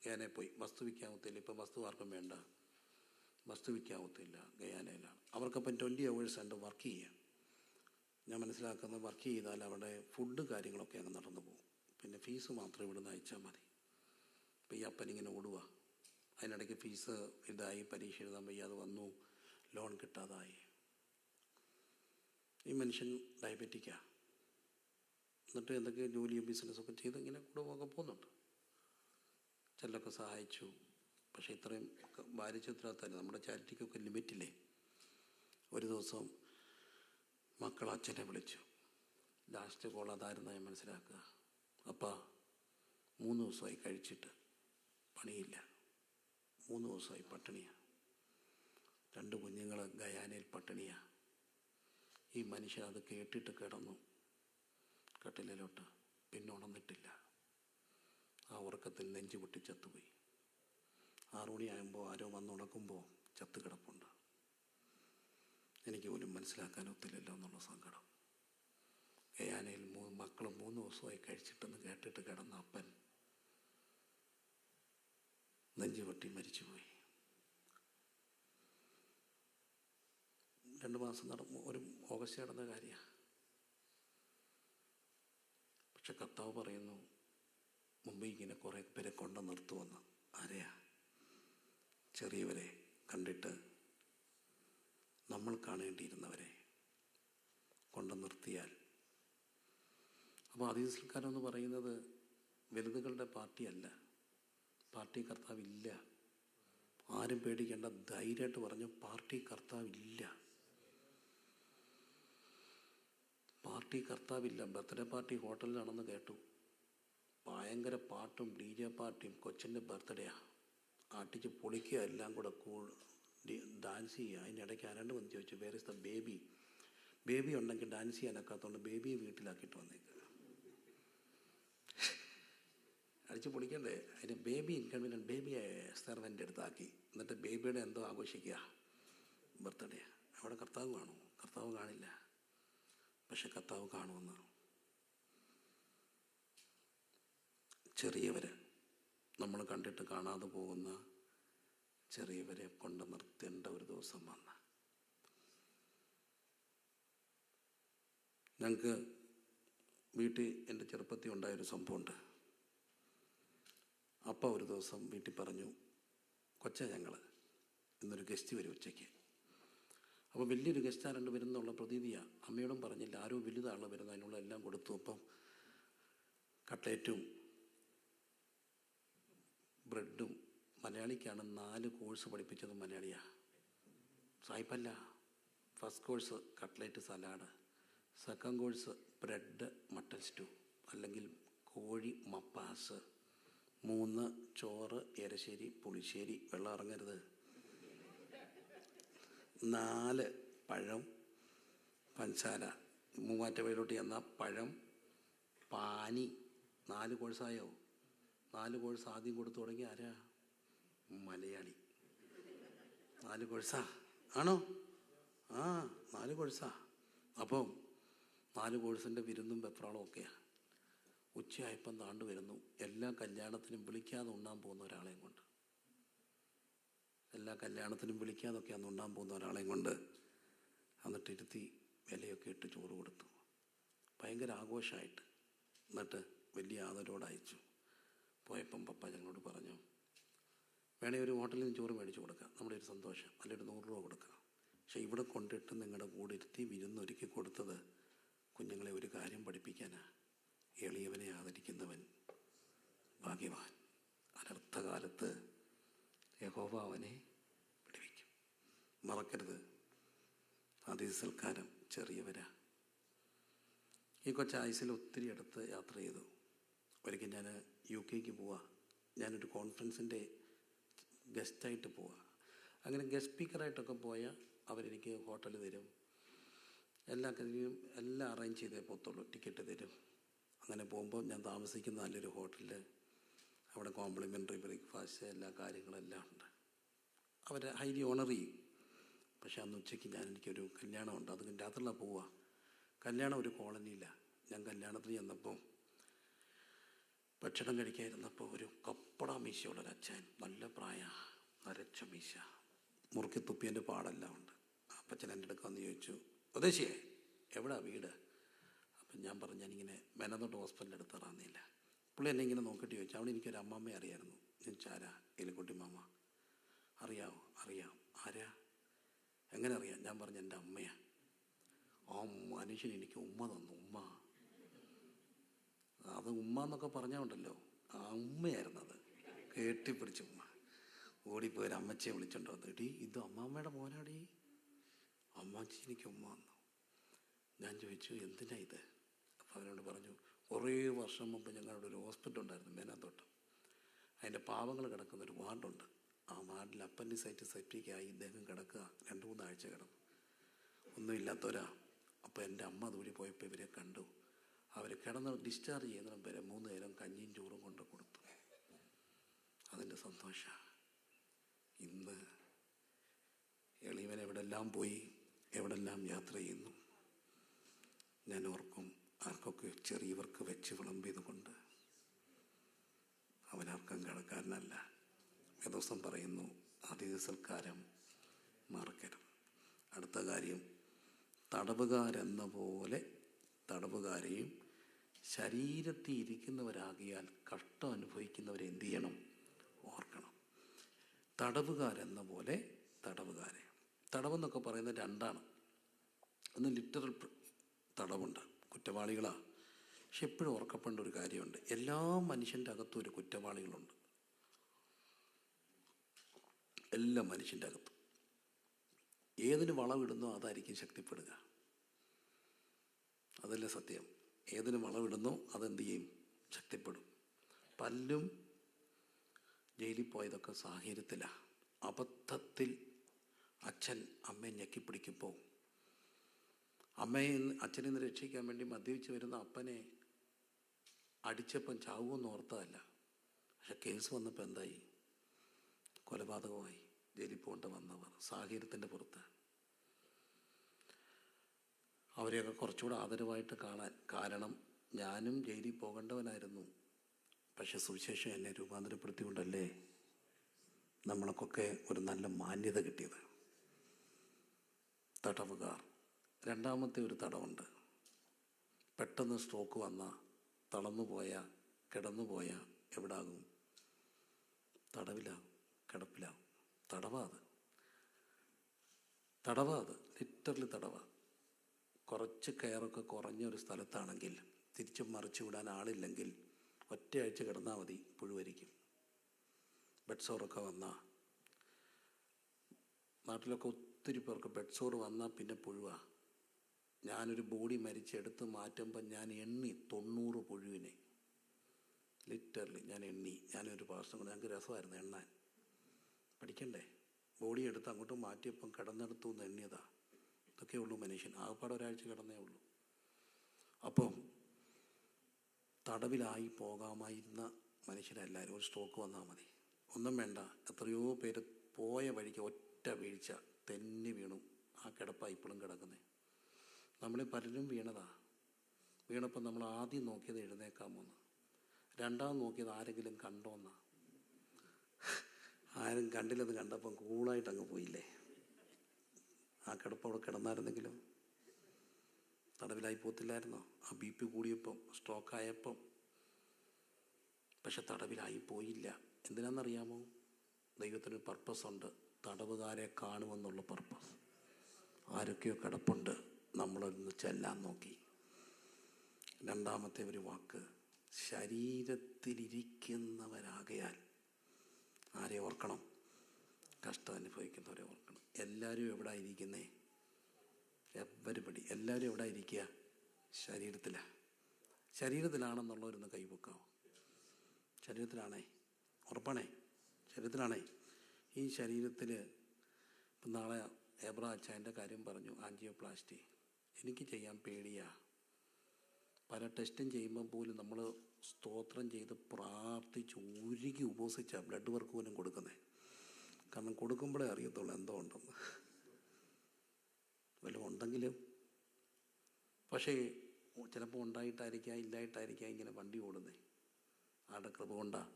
ഗയാനയിൽ പോയി. വസ്തു വിൽക്കാവത്തില്ല, ഇപ്പം വസ്തു ആർക്കും വേണ്ട, വസ്തു വിൽക്കാവത്തില്ല, ഗയാനയിലാണ്. അവർക്കപ്പം 20 hours ഉണ്ട് വർക്ക് ചെയ്യുക. ഞാൻ മനസ്സിലാക്കുന്നത്, വർക്ക് ചെയ്താൽ അവിടെ ഫുഡ് കാര്യങ്ങളൊക്കെ അങ്ങ് നടന്നു പോകും. പിന്നെ ഫീസ് മാത്രം ഇവിടുന്ന് അയച്ചാൽ മതി. അപ്പോൾ ഈ അപ്പനിങ്ങനെ ഓടുക. അതിനിടയ്ക്ക് ഫീസ് ഇതായി, പരീക്ഷ എഴുതാൻ വയ്യാതെ വന്നു, ലോൺ കിട്ടാതായി. ഈ മനുഷ്യൻ ഡയബറ്റിക്കാണ്. എന്നിട്ട് എന്തൊക്കെ ജോലിയും ബിസിനസ്സൊക്കെ ചെയ്ത് ഇങ്ങനെ കുടുംബമൊക്കെ പോകുന്നുണ്ട്. ചിലരൊക്കെ സഹായിച്ചു. പക്ഷേ ഇത്രയും ഭാരിച്ചത്രത്തല്ല. നമ്മുടെ ചാരിറ്റിക്കൊക്കെ ലിമിറ്റില്ലേ. ഒരു ദിവസം മക്കൾ അച്ഛനെ വിളിച്ചു. ലാസ്റ്റ് കോൾ അതായിരുന്നു ഞാൻ മനസ്സിലാക്കുക. അപ്പാ 3 ദിവസമായി കഴിച്ചിട്ട് പണിയില്ല, 3 ദിവസമായി പട്ടിണിയാണ്. 2 കുഞ്ഞുങ്ങൾ ഗയാനയിൽ പട്ടിണിയാണ്. ഈ മനുഷ്യൻ അത് കേട്ടിട്ട് കിടന്നു കട്ടിലോട്ട്, പിന്നെ ഉണർന്നിട്ടില്ല. ആ ഉറക്കത്തിൽ നെഞ്ചു പൊട്ടി ചത്തുപോയി. 6 മണിയാകുമ്പോൾ ആരോ വന്നുണക്കുമ്പോൾ ചത്ത് കിടപ്പുണ്ട്. എനിക്ക് പോലും മനസ്സിലാക്കാൻ ഒത്തില്ലല്ലോ എന്നുള്ള സങ്കടം. ഗയാനയിൽ മക്കൾ 3 ദിവസമായി കഴിച്ചിട്ടെന്ന് കേട്ടിട്ട് കിടന്ന അപ്പൻ നെഞ്ചു പൊട്ടി മരിച്ചുപോയി. 2 മാസം ഒരു ഓഗസ്റ്റ് നടന്ന കാര്യമാണ്. പക്ഷെ കർത്താവ് പറയുന്നു, മുമ്പ് ഇങ്ങനെ കുറേ പേരെ കൊണ്ടു നിർത്തുമെന്ന്. ആരെയാ? ചെറിയവരെ കണ്ടിട്ട് നമ്മൾ കാണേണ്ടിയിരുന്നവരെ കൊണ്ടു നിർത്തിയാൽ. അപ്പോൾ അതീസ്കാരം എന്ന് പറയുന്നത് വലുതുകളുടെ പാർട്ടിയല്ല. പാർട്ടി കർത്താവില്ല. ആരും പേടിക്കേണ്ട, ധൈര്യമായിട്ട് പറഞ്ഞു, പാർട്ടി കർത്താവില്ല. പാർട്ടി കർത്താവില്ല. ബർത്ത്ഡേ പാർട്ടി ഹോട്ടലിലാണെന്ന് കേട്ടു. ഭയങ്കര പാട്ടും DJ പാർട്ടിയും. കൊച്ചിൻ്റെ ബർത്ത്ഡേയാണ്. ആട്ടിച്ച് പൊളിക്കുക, എല്ലാം കൂടെ ഡാൻസ് ചെയ്യുക. അതിനിടയ്ക്ക് ആരാണ്ട് വന്ന് ചോദിച്ചു, where is the baby? Baby ഉണ്ടെങ്കിൽ ഡാൻസ് ചെയ്യാനൊക്കാത്തതുകൊണ്ട് ബേബിയെ വീട്ടിലാക്കിയിട്ട് വന്നേക്കുക. അടിച്ച് പൊളിക്കണ്ടേ? അതിന് ബേബി ഇൻകൺവീനിയൻറ്റ്, ബേബിയെ സെർവൻ്റെ അടുത്താക്കി. എന്നിട്ട് ബേബിയുടെ എന്തോ ആഘോഷിക്കുക, ബർത്ത്ഡേ. അവിടെ കർത്താവ് കാണും? കർത്താവ് കാണില്ല. പക്ഷെ കർത്താവ് കാണുമെന്ന്. ചെറിയവർ, നമ്മൾ കണ്ടിട്ട് കാണാതെ പോകുന്ന ചെറിയവരെ കൊണ്ട് നിർത്തേണ്ട ഒരു ദിവസം വന്ന. ഞങ്ങൾക്ക് വീട്ടിൽ എൻ്റെ ചെറുപ്പത്തിൽ ഉണ്ടായൊരു സംഭവമുണ്ട്. അപ്പം ഒരു ദിവസം വീട്ടിൽ പറഞ്ഞു, ഞങ്ങൾ ഇന്നൊരു ഗസ്റ്റ് വരും ഉച്ചയ്ക്ക്. അപ്പോൾ വലിയൊരു ഗസ്റ്റ് ആരണ്ട് വരുന്നുള്ള പ്രതീതിയാണ്. അമ്മയോടും പറഞ്ഞില്ല, ആരോ വലുതാണ് വരുന്നത്, അതിനുള്ള എല്ലാം കൊടുത്തു. അപ്പം കട്ട്ലേറ്റും ബ്രെഡും. മലയാളിക്കാണ് 4 കോഴ്സ് പഠിപ്പിച്ചത് മലയാളിയാണ്, സായിപ്പല്ല. First course cutlet salad, second course bread mutton stew അല്ലെങ്കിൽ കോഴി മപ്പാസ്, 3 ചോറ് എരശ്ശേരി പുളിശ്ശേരി, വെള്ളം ഇറങ്ങരുത്, 4 പഴം പഞ്ചസാര, മൂവാറ്റുപുഴയിലോട്ട് ചെന്നാൽ പഴം പാനി. 4 കോഴ്സായോ? 4 കോഴ്സ് ആദ്യം കൊടുത്തു തുടങ്ങി ആരാ? മലയാളി. 4 കോഴ്സാ ആണോ? 4 കോഴ്സാ. അപ്പം 4 കോഴ്സിൻ്റെ വിരുന്നും വെപ്രാളും ഒക്കെയാണ്. ഉച്ചയായപ്പം താണ്ട് വരുന്നു, എല്ലാ കല്യാണത്തിനും വിളിക്കാതെ ഉണ്ണാൻ പോകുന്ന ഒരാളെയും കൊണ്ട്, എല്ലാ കല്യാണത്തിനും വിളിക്കാതൊക്കെയാണ് ഉണ്ണാൻ പോകുന്ന ഒരാളെയും കൊണ്ട് എന്നിട്ടിരുത്തി വിലയൊക്കെ ഇട്ട് ചോറ് കൊടുത്തു, ഭയങ്കര ആഘോഷമായിട്ട്. എന്നിട്ട് വലിയ ആദരവോടെ അയച്ചു. പോയപ്പം പപ്പ ഞങ്ങളോട് പറഞ്ഞു, വേണേ ഒരു ഹോട്ടലിൽ നിന്ന് ചോറ് മേടിച്ച് കൊടുക്കാം, നമ്മുടെ ഒരു സന്തോഷം, നല്ലൊരു 100 രൂപ കൊടുക്കാം. പക്ഷെ ഇവിടെ കൊണ്ടിട്ട് നിങ്ങളുടെ കൂടെ ഇരുത്തി വിരുന്നൊരുക്കി കൊടുത്തത് കുഞ്ഞുങ്ങളെ ഒരു കാര്യം പഠിപ്പിക്കാനാണ്. എളിയവനെ ആദരിക്കുന്നവൻ ഭാഗ്യവാൻ. അനർത്ഥകാലത്ത് യഹോവ അവനെ വിടുവിക്കും. മറക്കരുത്, അതിഥി സൽക്കാരം ചെറിയവരാ. ഈ കൊച്ചായുസിൽ ഒത്തിരി അടുത്ത് യാത്ര ചെയ്തു. ഒരിക്കൽ ഞാൻ UK പോവാ, ഞാനൊരു കോൺഫറൻസിൻ്റെ ഗസ്റ്റായിട്ട് പോവാ. അങ്ങനെ ഗസ്റ്റ് സ്പീക്കറായിട്ടൊക്കെ പോയാൽ അവരെനിക്ക് ഹോട്ടൽ തരും, എല്ലാ കാര്യവും എല്ലാം അറേഞ്ച് ചെയ്തേ പോകത്തുള്ളൂ, ടിക്കറ്റ് തരും. അങ്ങനെ പോകുമ്പോൾ ഞാൻ താമസിക്കുന്ന നല്ലൊരു ഹോട്ടലിൽ, അവിടെ കോംപ്ലിമെൻ്ററി ബ്രേക്ക്ഫാസ്റ്റ് എല്ലാ കാര്യങ്ങളെല്ലാം ഉണ്ട്, അവർ ഹൈലി ഓണർ ചെയ്യും. പക്ഷെ അന്ന് ഉച്ചയ്ക്ക് എനിക്കൊരു കല്യാണമുണ്ട്, അത് രാത്രിയിലാണ് പോവുക. കല്യാണം ഒരു കോളനിയിലാണ്. ഞാൻ കല്യാണത്തിന് ചെന്നപ്പോൾ ഭക്ഷണം കഴിക്കാതിരുന്നപ്പോൾ ഒരു കപ്പട മീശയുള്ളൊരച്ഛൻ, നല്ല പ്രായം, നരച്ച മീശ, മുറുക്കി തുപ്പിയൻ്റെ പാടെല്ലാം ഉണ്ട്. അപ്പച്ചൻ എൻ്റെ അടുക്ക വന്ന് ചോദിച്ചു, ഉദ്ദേശിയേ എവിടാ വീട്? അപ്പം ഞാൻ പറഞ്ഞു, ഞാനിങ്ങനെ മെനന്തോട്ട് ഹോസ്പിറ്റലിൻ്റെ അടുത്ത് ഇറങ്ങുന്നില്ല. പുള്ളി എന്നെ ഇങ്ങനെ നോക്കിയിട്ട് ചോദിച്ചു, അവിടെ എനിക്കൊരു അമ്മമ്മയെ അറിയായിരുന്നു. ഞാൻ ചാരാ എലിക്കുട്ടി മാമ. അറിയാമോ? അറിയാം. ആരാ? എങ്ങനെ അറിയാം? ഞാൻ പറഞ്ഞു, എൻ്റെ അമ്മയാണ്. ആ മനുഷ്യൻ എനിക്ക് ഉമ്മ തന്നു, ഉമ്മ. അത് ഉമ്മ എന്നൊക്കെ പറഞ്ഞുണ്ടല്ലോ, ആ ഉമ്മയായിരുന്നത്. കെട്ടിപ്പിടിച്ച ഉമ്മ. ഓടിപ്പോയി ഒരു അമ്മച്ചിയെ വിളിച്ചോണ്ട് വന്നു, എടീ ഇത് അമ്മാമ്മയുടെ മോനാടീ. അമ്മാച്ചി എനിക്ക് ഉമ്മ തന്നു. ഞാൻ ചോദിച്ചു, എന്തിനാ ഇത്? അപ്പോൾ അവരോട് പറഞ്ഞു, കുറേ വർഷം മുമ്പ് ഞങ്ങളുടെ ഒരു ഹോസ്പിറ്റൽ ഉണ്ടായിരുന്നു മേനാന്തോട്ടം. അതിൻ്റെ പാവങ്ങൾ കിടക്കുന്നൊരു വാർഡുണ്ട്. ആ വാർഡിൽ അപ്പൻഡിസൈറ്റിസ് സെപ്റ്റിക്കായി ഇദ്ദേഹം കിടക്കുക, 2-3 ആഴ്ച കിടന്നു, ഒന്നുമില്ലാത്തവരാ. അപ്പോൾ എൻ്റെ അമ്മ അതുവഴി പോയപ്പോൾ ഇവരെ കണ്ടു. അവർ കിടന്ന് ഡിസ്ചാർജ് ചെയ്യുന്നതിനും വരെ 3 നേരം കഞ്ഞിയും ചോറും കൊണ്ട് കൊടുത്തു. അതിൻ്റെ സന്തോഷമാണ്. ഇന്ന് എളിയവൻ എവിടെല്ലാം പോയി, എവിടെല്ലാം യാത്ര ചെയ്യുന്നു. ഞാൻ ഓർക്കും, ആർക്കൊക്കെ ചെറിയവർക്ക് വെച്ച് വിളമ്പിയത് കൊണ്ട് അവനാർക്കും കടക്കാരനല്ല. വേദോസം പറയുന്നു, അതിഥി സൽക്കാരം മറക്കരുത്. അടുത്ത കാര്യം, തടവുകാരെന്ന പോലെ തടവുകാരെയും ശരീരത്തിൽ ഇരിക്കുന്നവരാകിയാൽ കഷ്ടം അനുഭവിക്കുന്നവരെ എന്ത് ചെയ്യണം? ഓർക്കണം. തടവുകാരെന്ന പോലെ തടവുകാരെ. തടവെന്നൊക്കെ പറയുന്നത് 2ആണ്. ഒന്ന് ലിറ്ററൽ തടവുണ്ട്, കുറ്റവാളികളാണ്. പക്ഷെ എപ്പോഴും ഓർക്കപ്പെടേണ്ട ഒരു കാര്യമുണ്ട്, എല്ലാ മനുഷ്യൻ്റെ അകത്തും ഒരു കുറ്റവാളികളുണ്ട്. എല്ലാ മനുഷ്യൻ്റെ അകത്തും ഏതിന് വളവിടുന്നോ അതായിരിക്കും ശക്തിപ്പെടുക. അതല്ലേ സത്യം? ഏതിന് വളവിടുന്നോ അതെന്ത് ചെയ്യും? ശക്തിപ്പെടും. പല്ലും ജയിലിൽ പോയതൊക്കെ സാഹചര്യത്തിലാണ്. അബദ്ധത്തിൽ അച്ഛൻ അമ്മയെ ഞെക്കിപ്പിടിക്കുമ്പോൾ അച്ഛനെ നിന്ന് രക്ഷിക്കാൻ വേണ്ടി മദ്യപിച്ച് വരുന്ന അപ്പനെ അടിച്ചപ്പം ചാവുമെന്ന് ഓർത്തതല്ല. പക്ഷെ കേസ് വന്നപ്പോൾ എന്തായി? കൊലപാതകമായി. ജയിലിൽ പോകേണ്ട വന്നവർ സാഹചര്യത്തിൻ്റെ പുറത്ത്. അവരെയൊക്കെ കുറച്ചുകൂടെ ആദരവായിട്ട് കാണാൻ. കാരണം ഞാനും ജയിലിൽ പോകേണ്ടവനായിരുന്നു. പക്ഷെ സുവിശേഷം എന്നെ രൂപാന്തരപ്പെടുത്തിക്കൊണ്ടല്ലേ നമ്മൾക്കൊക്കെ ഒരു നല്ല മാന്യത കിട്ടിയത്. തടവുകാർ. രണ്ടാമത്തെ ഒരു തടവുണ്ട്. പെട്ടെന്ന് സ്ട്രോക്ക് വന്നാൽ, തളർന്നുപോയ, കിടന്നുപോയ എവിടാകും? തടവിലാകും, കിടപ്പിലാകും. തടവാത് ലിറ്ററലി തടവാ. കുറച്ച് കെയറൊക്കെ കുറഞ്ഞ ഒരു സ്ഥലത്താണെങ്കിൽ, തിരിച്ചും മറിച്ചു വിടാൻ ആളില്ലെങ്കിൽ, ഒറ്റയാഴ്ച കിടന്നാൽ മതി, പുഴുവരിക്കും. ബെഡ് സോറൊക്കെ വന്നാൽ, നാട്ടിലൊക്കെ ഒത്തിരി പേർക്ക് ബെഡ് സോറ് വന്നാൽ പിന്നെ പുഴുവാ. ഞാനൊരു ബോഡി മരിച്ചെടുത്ത് മാറ്റുമ്പോൾ ഞാൻ എണ്ണി 90 പുഴുവിനെ, ലിറ്ററലി ഞാൻ എണ്ണി. ഞാനൊരു പാർശ്വം കൊണ്ട് ഞങ്ങൾക്ക് രസമായിരുന്നു എണ്ണാൻ. പഠിക്കണ്ടേ? ബോഡി എടുത്ത് അങ്ങോട്ട് മാറ്റിയപ്പം കിടന്നെടുത്തു നിന്ന് എണ്ണിയതാ. ഇതൊക്കെ ഉള്ളൂ മനുഷ്യൻ. ആകപ്പാടെ ഒരാഴ്ച കിടന്നേ ഉള്ളൂ. അപ്പം തടവിലായി പോകാമായിരുന്ന മനുഷ്യരെല്ലാവരും ഒരു സ്ട്രോക്ക് വന്നാൽ മതി, ഒന്നും വേണ്ട. എത്രയോ പേര് പോയ വഴിക്ക് ഒറ്റ വീഴ്ച തെന്നി വീണു. ആ കിടപ്പാണ് ഇപ്പോഴും കിടക്കുന്നത്. നമ്മളിൽ പലരും വീണപ്പോൾ നമ്മൾ ആദ്യം നോക്കിയത് എഴുന്നേക്കാമോന്ന്, രണ്ടാമത് നോക്കിയത് ആരെങ്കിലും കണ്ടോന്നാ. ആരും കണ്ടില്ലെന്ന് കണ്ടപ്പം കൂളായിട്ട് അങ്ങ് പോയില്ലേ. ആ കിടപ്പവിടെ കിടന്നായിരുന്നെങ്കിലും തടവിലായി പോത്തില്ലായിരുന്നോ? ആ BP കൂടിയപ്പം, സ്ട്രോക്കായപ്പം. പക്ഷെ തടവിലായി പോയില്ല. എന്തിനാണെന്നറിയാമോ? ദൈവത്തിനൊരു പർപ്പസുണ്ട്. തടവുകാരെ കാണുമെന്നുള്ള പർപ്പസ്. ആരൊക്കെയോ കിടപ്പുണ്ട്, നമ്മളൊന്ന് ചെല്ലാൻ നോക്കി. രണ്ടാമത്തെ ഒരു വാക്ക്, ശരീരത്തിലിരിക്കുന്നവരാകയാൽ ആരെ ഓർക്കണം? കഷ്ടം അനുഭവിക്കുന്നവരെ ഓർക്കണം. എല്ലാവരും എവിടെ ഇരിക്കുന്നേ? എല്ലാവരും എവിടെ ഇരിക്കുക? ശരീരത്തിലാണെന്നുള്ളവരൊന്ന് കൈവെക്കാമോ? ശരീരത്തിലാണേ, ഉറപ്പാണേ, ശരീരത്തിലാണേ. ഈ ശരീരത്തിൽ ഇപ്പം നാളെ അച്ഛൻ്റെ കാര്യം പറഞ്ഞു, ആൻജിയോപ്ലാസ്റ്റി. എനിക്ക് ചെയ്യാൻ പേടിയാ. പല ടെസ്റ്റും ചെയ്യുമ്പോൾ പോലും നമ്മൾ സ്തോത്രം ചെയ്ത് പ്രാർത്ഥിച്ച് ഉരുകി ഉപവസിച്ചാൽ ബ്ലഡ് വർക്ക് പോലും കൊടുക്കുന്നത്. കാരണം കൊടുക്കുമ്പോഴേ അറിയത്തുള്ളൂ എന്തോ ഉണ്ടെന്ന്. വല്ലതും ഉണ്ടെങ്കിലും. പക്ഷേ ചിലപ്പോൾ ഉണ്ടായിട്ടായിരിക്കാം, ഇല്ലായിട്ടായിരിക്കാം ഇങ്ങനെ വണ്ടി ഓടുന്നത്. ആരുടെ കൃപ കൊണ്ടാണ്?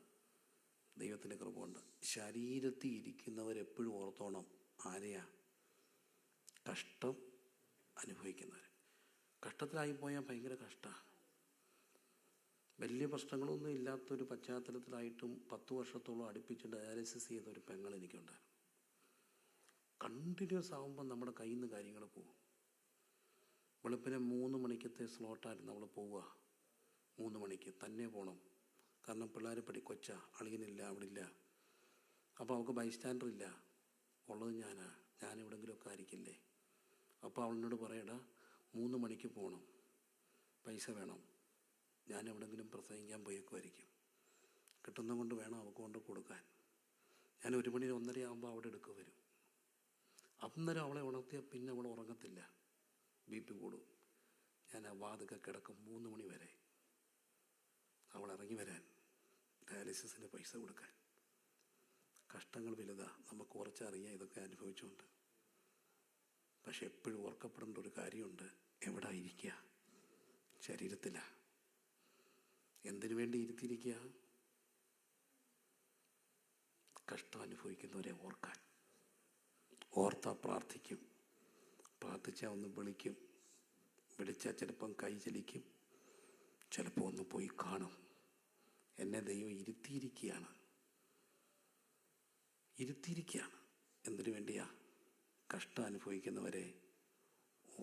ദൈവത്തിൻ്റെ കൃപ കൊണ്ട്. ശരീരത്തിൽ ഇരിക്കുന്നവരെപ്പോഴും ഓർത്തോണം, ആരെയാ? കഷ്ടം അനുഭവിക്കുന്നവർ. കഷ്ടത്തിലായിപ്പോയാൽ ഭയങ്കര കഷ്ടമാണ്. വലിയ പ്രശ്നങ്ങളൊന്നും ഇല്ലാത്തൊരു പശ്ചാത്തലത്തിലായിട്ടും 10 വർഷത്തോളം അടുപ്പിച്ച് ഡയാലിസിസ് ചെയ്തൊരു പെങ്ങൾ എനിക്കുണ്ടായിരുന്നു. കണ്ടിന്യൂസ് ആകുമ്പോൾ നമ്മുടെ കയ്യിൽ നിന്ന് കാര്യങ്ങൾ പോകും. വെളുപ്പിനെ 3 മണിക്കത്തെ സ്ലോട്ടായിരുന്നു നമ്മൾ പോവുക. 3 മണിക്ക് തന്നെ പോകണം. കാരണം പിള്ളേർ കൊച്ച അളിയനില്ല, അവിടെ ഇല്ല. അപ്പോൾ അവൾക്ക് ബൈസ്റ്റാൻഡർ ഇല്ല, ഉള്ളത് ഞാനെവിടെങ്കിലുമൊക്കെ ആയിരിക്കില്ലേ. അപ്പോൾ അവളിനോട് പറയടാ 3 മണിക്ക് പോകണം, പൈസ വേണം, ഞാൻ എവിടെയെങ്കിലും പ്രസംഗിക്കാൻ പോയേക്കുമായിരിക്കും, കിട്ടുന്നത് കൊണ്ട് വേണം അവൾക്ക് കൊണ്ട് കൊടുക്കാൻ. ഞാൻ 1 മണി 1:30 ആകുമ്പോൾ അവിടെ എടുക്കുക വരും. അന്നേരം അവളെ ഉണർത്തിയാൽ പിന്നെ അവൾ ഉറങ്ങത്തില്ല, BP കൂടും. ഞാൻ ആ വാതിക്കെ കിടക്കും 3 മണി വരെ. അവൾ ഇറങ്ങി വരാൻ, ഡയാലിസിസിന് പൈസ കൊടുക്കാൻ. കഷ്ടങ്ങൾ വലുതാ. നമുക്ക് കുറച്ചറിയാം ഇതൊക്കെ അനുഭവിച്ചുകൊണ്ട്. പക്ഷെ എപ്പോഴും ഓർക്കപ്പെടേണ്ട ഒരു കാര്യമുണ്ട്, എവിടെ ഇരിക്കുക? ശരീരത്തിലാണ്. എന്തിനു വേണ്ടി ഇരുത്തിയിരിക്കുക? കഷ്ടം അനുഭവിക്കുന്നവരെ ഓർക്കാൻ. ഓർത്താൽ പ്രാർത്ഥിക്കും, പ്രാർത്ഥിച്ചാൽ ഒന്ന് വിളിക്കും, വിളിച്ചാൽ ചിലപ്പം കൈ ചലിക്കും, ചിലപ്പോൾ ഒന്ന് പോയി കാണും. എന്നെ ദൈവം ഇരുത്തിയിരിക്കുകയാണ്. എന്തിനു വേണ്ടിയാ? കഷ്ടം അനുഭവിക്കുന്നവരെ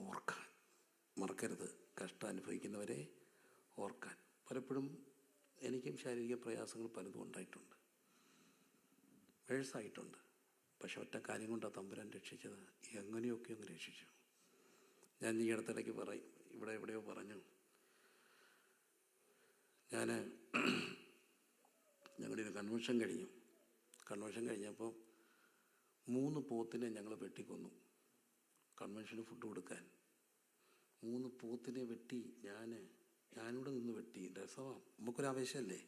ഓർക്കാൻ. മറക്കരുത്, കഷ്ടം അനുഭവിക്കുന്നവരെ ഓർക്കാൻ. പലപ്പോഴും എനിക്കും ശാരീരിക പ്രയാസങ്ങൾ പലതും ഉണ്ടായിട്ടുണ്ട്, വേഴ്സായിട്ടുണ്ട്. പക്ഷെ ഒറ്റ കാര്യം കൊണ്ടാണ് തമ്പുരാൻ രക്ഷിച്ചത്. എങ്ങനെയൊക്കെ ഒന്ന് രക്ഷിച്ചു. ഞാൻ ഈ അടുത്തിടയ്ക്ക് എവിടെയോ പറഞ്ഞു, ഞങ്ങളുടെ ഒരു കൺവെൻഷൻ കഴിഞ്ഞപ്പോൾ 3 പോത്തിനെ ഞങ്ങൾ വെട്ടിക്കൊന്നു. കൺവെൻഷന് ഫുഡ് കൊടുക്കാൻ 3 പോത്തിനെ വെട്ടി. ഞാനിവിടെ നിന്ന് വെട്ടി. രസമാണ്, നമുക്കൊരാവേശമല്ലേ.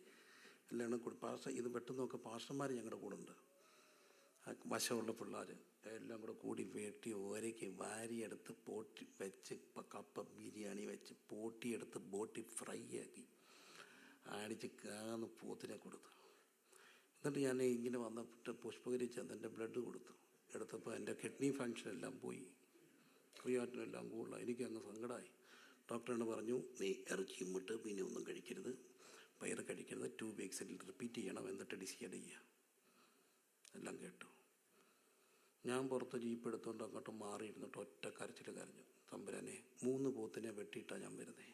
എല്ലാം ഇത് വെട്ടുന്നൊക്കെ പാസ്റ്റർമാർ ഞങ്ങളുടെ കൂടെ ഉണ്ട്. വശമുള്ള പിള്ളേർ എല്ലാം കൂടി വെട്ടി ഒരയ്ക്ക് വാരിയെടുത്ത് പോട്ടി വെച്ച് കപ്പ ബിരിയാണി വെച്ച് പോട്ടിയെടുത്ത് ബോട്ടി ഫ്രൈ ആക്കി അടിച്ച് കാന്ന് പോത്തിനെ കൊടുത്തു. എന്നിട്ട് ഞാൻ ഇങ്ങനെ വന്നിട്ട് പുഷ്പഗിരി ചെന്ന് എൻ്റെ ബ്ലഡ് എടുത്തപ്പോൾ എൻ്റെ കിഡ്നി ഫങ്ഷൻ എല്ലാം പോയി, ക്രിയാറ്റിനെല്ലാം കൂടുതലാണ്. എനിക്കങ്ങ് സങ്കടമായി. ഡോക്ടറിന് പറഞ്ഞു, നീ ഇറച്ചി മുട്ട് പിന്നെ ഒന്നും കഴിക്കരുത്, പയർ കഴിക്കരുത്, 2 വീക്സിൽ റിപ്പീറ്റ് ചെയ്യണം, എന്നിട്ട് ഡിസൈഡ് ചെയ്യുക. എല്ലാം കേട്ടു. ഞാൻ പുറത്ത് ജീപ്പ് എടുത്തുകൊണ്ട് അങ്ങോട്ട് മാറിയിരുന്നിട്ട് ഒറ്റ കരച്ചിൽ കരഞ്ഞു. തമ്പുരാനെ, 3 പോത്തിനെ വെട്ടിയിട്ടാണ് ഞാൻ വരുന്നത്.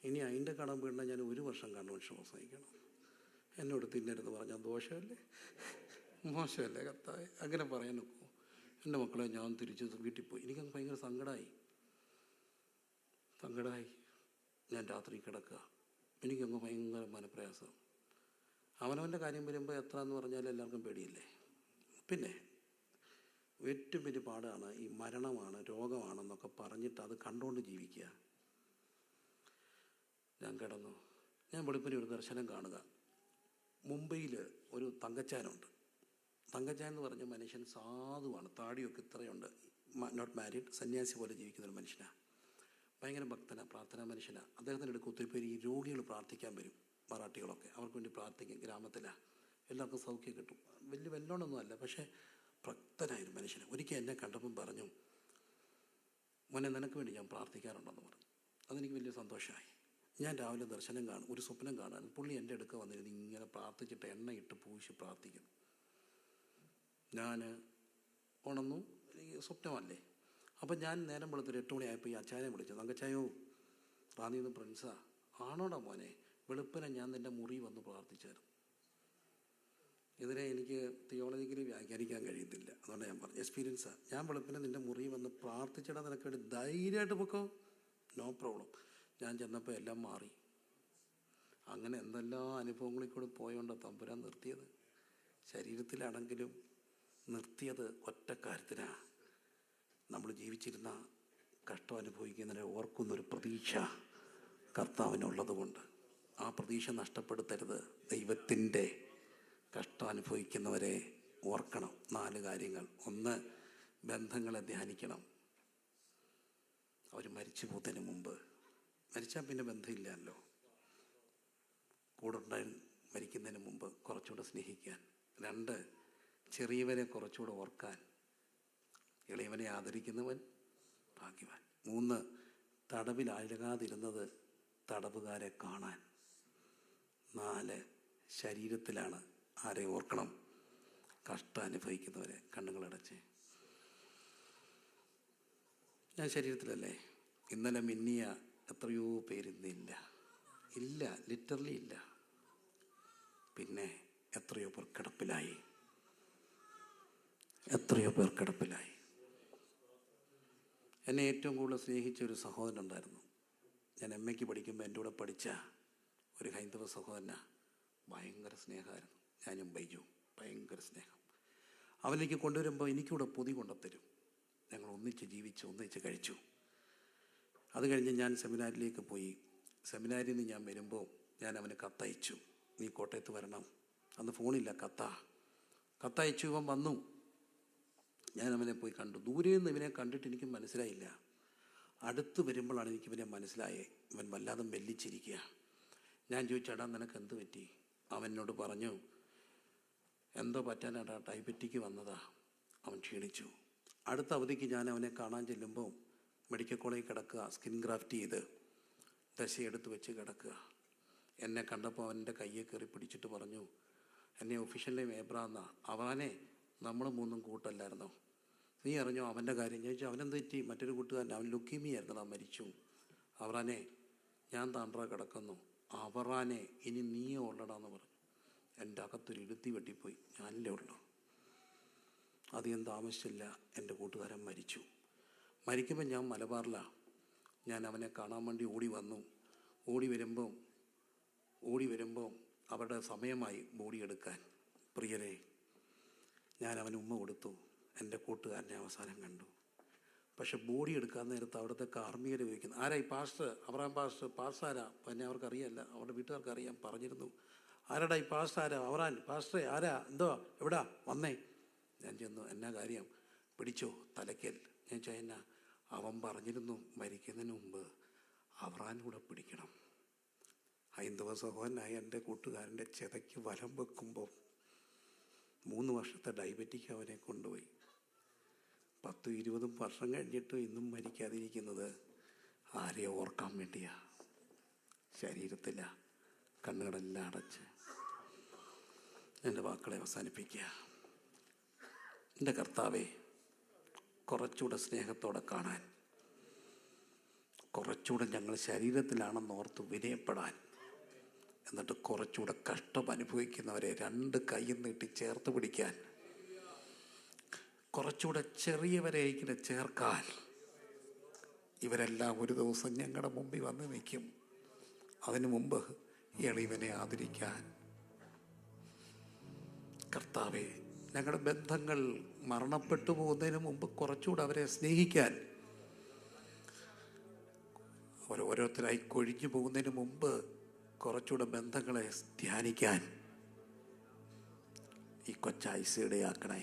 ഇനി അതിൻ്റെ കടം വീണ്ടാൽ ഞാൻ 1 വർഷം കൺവെൻഷൻ പ്രസംഗിക്കണം. എന്നോട് തിന്നരുത് പറഞ്ഞാൽ ദോഷമല്ലേ, മോശമല്ലേ കർത്താവേ? അങ്ങനെ പറയാൻ നോക്കുമോ? എൻ്റെ മക്കളെ ഞാൻ തിരിച്ച് വീട്ടിൽ പോയി. എനിക്കങ്ങ് ഭയങ്കര സങ്കടമായി. ഞാൻ രാത്രി കിടക്കുക, എനിക്കങ്ങ് ഭയങ്കര മനപ്രയാസം. അവനവൻ്റെ കാര്യം വരുമ്പോൾ എത്ര എന്ന് പറഞ്ഞാൽ എല്ലാവർക്കും പേടിയില്ലേ. പിന്നെ ഏറ്റവും വലിയ പാടാണ് ഈ മരണമാണ്, രോഗമാണെന്നൊക്കെ പറഞ്ഞിട്ട് അത് കണ്ടുകൊണ്ട് ജീവിക്കുക. ഞാൻ കിടന്നു. ഞാൻ വെളുപ്പിന് ഒരു ദർശനം കാണുക. മുംബൈയിൽ ഒരു തങ്കച്ചാനുണ്ട്. തങ്കച്ചാൻ എന്ന് പറഞ്ഞ മനുഷ്യൻ സാധുവാണ്, താടിയൊക്കെ ഇത്രയുണ്ട്, നോട്ട് മാരീഡ്, സന്യാസി പോലെ ജീവിക്കുന്നൊരു മനുഷ്യനാണ്. ഭയങ്കര ഭക്തനാണ്, പ്രാർത്ഥനാ മനുഷ്യനാണ്. അദ്ദേഹത്തിൻ്റെ അടുക്ക് ഒത്തിരി പേര് ഈ രോഗികൾ പ്രാർത്ഥിക്കാൻ വരും, മറാഠികളൊക്കെ. അവർക്ക് വേണ്ടി പ്രാർത്ഥിക്കും. ഗ്രാമത്തിലാണ്, എല്ലാവർക്കും സൗഖ്യം കിട്ടും. വലിയ വെല്ലോണൊന്നും അല്ല, പക്ഷേ ഭക്തനായൊരു മനുഷ്യന്. ഒരിക്കൽ എന്നെ കണ്ടപ്പം പറഞ്ഞു, മോനെ നിനക്ക് വേണ്ടി ഞാൻ പ്രാർത്ഥിക്കാറുണ്ടെന്ന് പറഞ്ഞു. അതെനിക്ക് വലിയ സന്തോഷമായി. ഞാൻ രാവിലെ ദർശനം കാണും, ഒരു സ്വപ്നം കാണാൻ. പുള്ളി എൻ്റെ അടുക്ക വന്നിരുന്ന് ഇങ്ങനെ പ്രാർത്ഥിച്ചിട്ട് എണ്ണയിട്ട് പൂശി പ്രാർത്ഥിക്കും. ഞാൻ ഉണർന്നു, എനിക്ക് സ്വപ്നമല്ലേ. അപ്പം ഞാൻ നേരം വെളുത്തൊരു 8 മണിയായപ്പോൾ ഈ അച്ചായനെ വിളിച്ചു. തങ്കച്ചായോ, റാന്നിന്ന് പ്രിൻസാ. ആണോടാ മോനെ, വെളുപ്പിനെ ഞാൻ നിൻ്റെ മുറി വന്ന് പ്രാർത്ഥിച്ചായിരുന്നു. ഇതിനെ എനിക്ക് തിയോളജിക്കലി വ്യാഖ്യാനിക്കാൻ കഴിയത്തില്ല, അതുകൊണ്ട് ഞാൻ പറഞ്ഞു എക്സ്പീരിയൻസാണ്. ഞാൻ വെളുപ്പിനെ നിൻ്റെ മുറി വന്ന് പ്രാർത്ഥിച്ചിടാൻ നിനക്ക് വേണ്ടി ധൈര്യമായിട്ട് പൊക്കോ, നോ പ്രോബ്ലം. ഞാൻ ചെന്നപ്പോൾ എല്ലാം മാറി. അങ്ങനെ എന്തെല്ലാം അനുഭവങ്ങളിൽ കൂടെ പോയോണ്ടോ തമ്പുരാൻ നിർത്തിയത്. ശരീരത്തിലാണെങ്കിലും നിർത്തിയത് ഒറ്റ കാര്യത്തിനാണ്. നമ്മൾ ജീവിച്ചിരുന്ന കഷ്ടം അനുഭവിക്കുന്നതിനെ ഓർക്കുന്നൊരു പ്രതീക്ഷ കർത്താവിനുള്ളത് കൊണ്ട് ആ പ്രതീക്ഷ നഷ്ടപ്പെടുത്തരുത്. ദൈവത്തിൻ്റെ കഷ്ടം അനുഭവിക്കുന്നവരെ ഓർക്കണം. 4 കാര്യങ്ങൾ. 1, ബന്ധങ്ങളെ ധ്യാനിക്കണം. അവർ മരിച്ചു പോകുന്നതിന് മുമ്പ്, മരിച്ചാൽ പിന്നെ ബന്ധമില്ലല്ലോ, കൂടുണ്ടായി മരിക്കുന്നതിന് മുമ്പ് കുറച്ചുകൂടെ സ്നേഹിക്കാൻ. 2, ചെറിയവരെ കുറച്ചുകൂടെ ഓർക്കാൻ. ഇളയവനെ ആദരിക്കുന്നവൻ ഭാഗ്യവാൻ. 3, തടവിലാകാതിരുന്നത് തടവുകാരെ കാണാൻ. 4, ശരീരത്തിലാണ് ആരെ ഓർക്കണം? കഷ്ടം അനുഭവിക്കുന്നവരെ. കണ്ണുകളടച്ച്. ഞാൻ ശരീരത്തിലല്ലേ. ഇന്നലെ മിന്നിയ എത്രയോ പേരിന്നില്ല, ലിറ്ററലി ഇല്ല. പിന്നെ എത്രയോ പേർ കിടപ്പിലായി. എന്നെ ഏറ്റവും കൂടുതൽ സ്നേഹിച്ച ഒരു സഹോദരൻ ഉണ്ടായിരുന്നു. ഞാൻ MA പഠിക്കുമ്പോൾ എൻ്റെ കൂടെ പഠിച്ച ഒരു ഹൈന്ദവ സഹോദരനാണ്. ഭയങ്കര സ്നേഹമായിരുന്നു. ഞാനും ബൈജു ഭയങ്കര സ്നേഹം. അവനിലേക്ക് കൊണ്ടുവരുമ്പോൾ എനിക്കൂടെ പൊതി കൊണ്ടുത്തരും. ഞങ്ങൾ ഒന്നിച്ച് ജീവിച്ചു, ഒന്നിച്ച് കഴിച്ചു. അത് കഴിഞ്ഞ് ഞാൻ സെമിനാരിലേക്ക് പോയി. സെമിനാരിൽ നിന്ന് ഞാൻ വരുമ്പോൾ ഞാൻ അവന് കത്തയച്ചു, നീ കോട്ടയത്ത് വരണം. അന്ന് ഫോണില്ല, കത്തയച്ചു. ഇവൻ വന്നു. ഞാൻ അവനെ പോയി കണ്ടു. ദൂരെ നിന്ന് ഇവനെ കണ്ടിട്ട് എനിക്ക് മനസ്സിലായില്ല. അടുത്ത് വരുമ്പോഴാണ് എനിക്ക് ഇവനെ മനസ്സിലായേ. ഇവൻ വല്ലാതെ മെല്ലിച്ചിരിക്കുക. ഞാൻ ചോദിച്ചാടാ നിനക്ക് എന്ത് പറ്റി? അവനോട് പറഞ്ഞു, എന്തോ പറ്റാനാടാ, ഡയബറ്റിക് വന്നതാ. അവൻ ക്ഷീണിച്ചു. അടുത്ത അവധിക്ക് ഞാൻ അവനെ കാണാൻ ചെല്ലുമ്പോൾ മെഡിക്കൽ കോളേജിൽ കിടക്കുക, സ്കിൻ ഗ്രാഫ്റ്റ് ചെയ്ത് ദശയെടുത്ത് വെച്ച് കിടക്കുക. എന്നെ കണ്ടപ്പോൾ അവൻ്റെ കയ്യെ കയറി പിടിച്ചിട്ട് പറഞ്ഞു, എന്നെ ഒഫീഷ്യലിനെ വേബ്രാന്നാ. അവനെ നമ്മൾ 3 കൂട്ടല്ലായിരുന്നോ? നീ അറിഞ്ഞോ അവൻ്റെ കാര്യം? ചോദിച്ചു. അവനെന്ത് പറ്റി? മറ്റൊരു കൂട്ടുകാരൻ, അവൻ ലുക്കീമിയായിരുന്നു, അവൻ മരിച്ചു. അവറാനെ ഞാൻ താണ്ട്ര കിടക്കുന്നു. അവറാനെ ഇനി നീയേ ഉള്ളടാന്ന് പറഞ്ഞു. എൻ്റെ അകത്തൊരു ഇടുത്തി വെട്ടിപ്പോയി. ഞാനല്ലേ ഉള്ളു. അധികം താമസിച്ചില്ല, എൻ്റെ കൂട്ടുകാരൻ മരിച്ചു. മരിക്കുമ്പോൾ ഞാൻ മലബാറിലാണ്. ഞാൻ അവനെ കാണാൻ വേണ്ടി ഓടി വന്നു. ഓടി വരുമ്പോൾ അവരുടെ സമയമായി ബോഡി എടുക്കാൻ. പ്രിയരെ, ഞാൻ അവന് ഉമ്മ കൊടുത്തു. എൻ്റെ കൂട്ടുകാരനെ അവസാനം കണ്ടു. പക്ഷെ ബോഡി എടുക്കാൻ നേരത്ത് അവിടുത്തെ ആർമിയിൽ ഉപയോഗിക്കുന്നു. ആരായി? പാസ്റ്റർ, അബ്രഹാം പാസ്റ്റർ ആരാ? പിന്നെ അവർക്കറിയില്ല, അവരുടെ വീട്ടുകാർക്ക് അറിയാം, പറഞ്ഞിരുന്നു. ആരാടാ ഈ പാസ്റ്റർ? ആരാ? അവറാൻ പാസ്റ്ററെ ആരാ? എന്തോ എവിടാ വന്നേ? ഞാൻ ചെന്നു. എന്നാ കാര്യം? പിടിച്ചോ തലയ്ക്കൽ. ഞാൻ ചോദിച്ചാൽ അവൻ പറഞ്ഞിരുന്നു മരിക്കുന്നതിന് മുമ്പ് അവറാൻ കൂടെ പിടിക്കണം. ഹൈന്ദവ സഹോദരനായ എൻ്റെ കൂട്ടുകാരൻ്റെ ചെതയ്ക്ക് വലം വെക്കുമ്പോൾ 3 വർഷത്തെ ഡയബറ്റിക് അവനെ കൊണ്ടുപോയി. 10-20 വർഷം കഴിഞ്ഞിട്ട് ഇന്നും മരിക്കാതിരിക്കുന്നത് ആരെയോ ഓർക്കാൻ വേണ്ടിയാ. ശരീരത്തില. കണ്ണുകളെല്ലാം അടച്ച് എൻ്റെ വാക്കുകളെ അവസാനിപ്പിക്കുക. എൻ്റെ കർത്താവെ, കുറച്ചുകൂടെ സ്നേഹത്തോടെ കാണാൻ, കുറച്ചുകൂടെ ഞങ്ങൾ ശരീരത്തിലാണെന്ന് ഓർത്ത് വിനയപ്പെടാൻ, എന്നിട്ട് കുറച്ചുകൂടെ കഷ്ടം അനുഭവിക്കുന്നവരെ 2 കൈയും നീട്ടി ചേർത്ത് പിടിക്കാൻ, കുറച്ചുകൂടെ ചെറിയവരെ ഇങ്ങനെ ചേർക്കാൻ. ഇവരെല്ലാം ഒരു ദിവസം ഞങ്ങളുടെ മുമ്പിൽ വന്ന് നിൽക്കും. അതിനു മുമ്പ് എളിവനെ ആദരിക്കാൻ. കർത്താവേ, ഞങ്ങളുടെ ബന്ധങ്ങൾ മരണപ്പെട്ടു പോകുന്നതിന് മുമ്പ് കുറച്ചുകൂടെ അവരെ സ്നേഹിക്കാൻ, ഓരോരുത്തരായി കൊഴിഞ്ഞു പോകുന്നതിന് മുമ്പ് കുറച്ചുകൂടെ ബന്ധങ്ങളെ ധ്യാനിക്കാൻ ഈ കൊച്ചായിസയുടെ ആക്കണേ.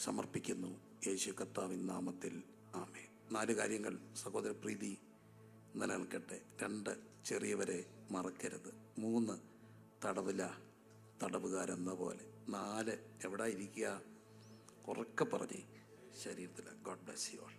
സമർപ്പിക്കുന്നു യേശു കർത്താവിൻ നാമത്തിൽ. ആമേൻ. 4 കാര്യങ്ങൾ സഹോദര പ്രീതി നിലനിൽക്കട്ടെ. 2, ചെറിയവരെ മറക്കരുത്. 3, തടവുകാരെന്ന പോലെ. 4, എവിടെ ഇരിക്കുക? ഉറക്കെ പറഞ്ഞേ, ശരീരത്തിൽ. God bless you all.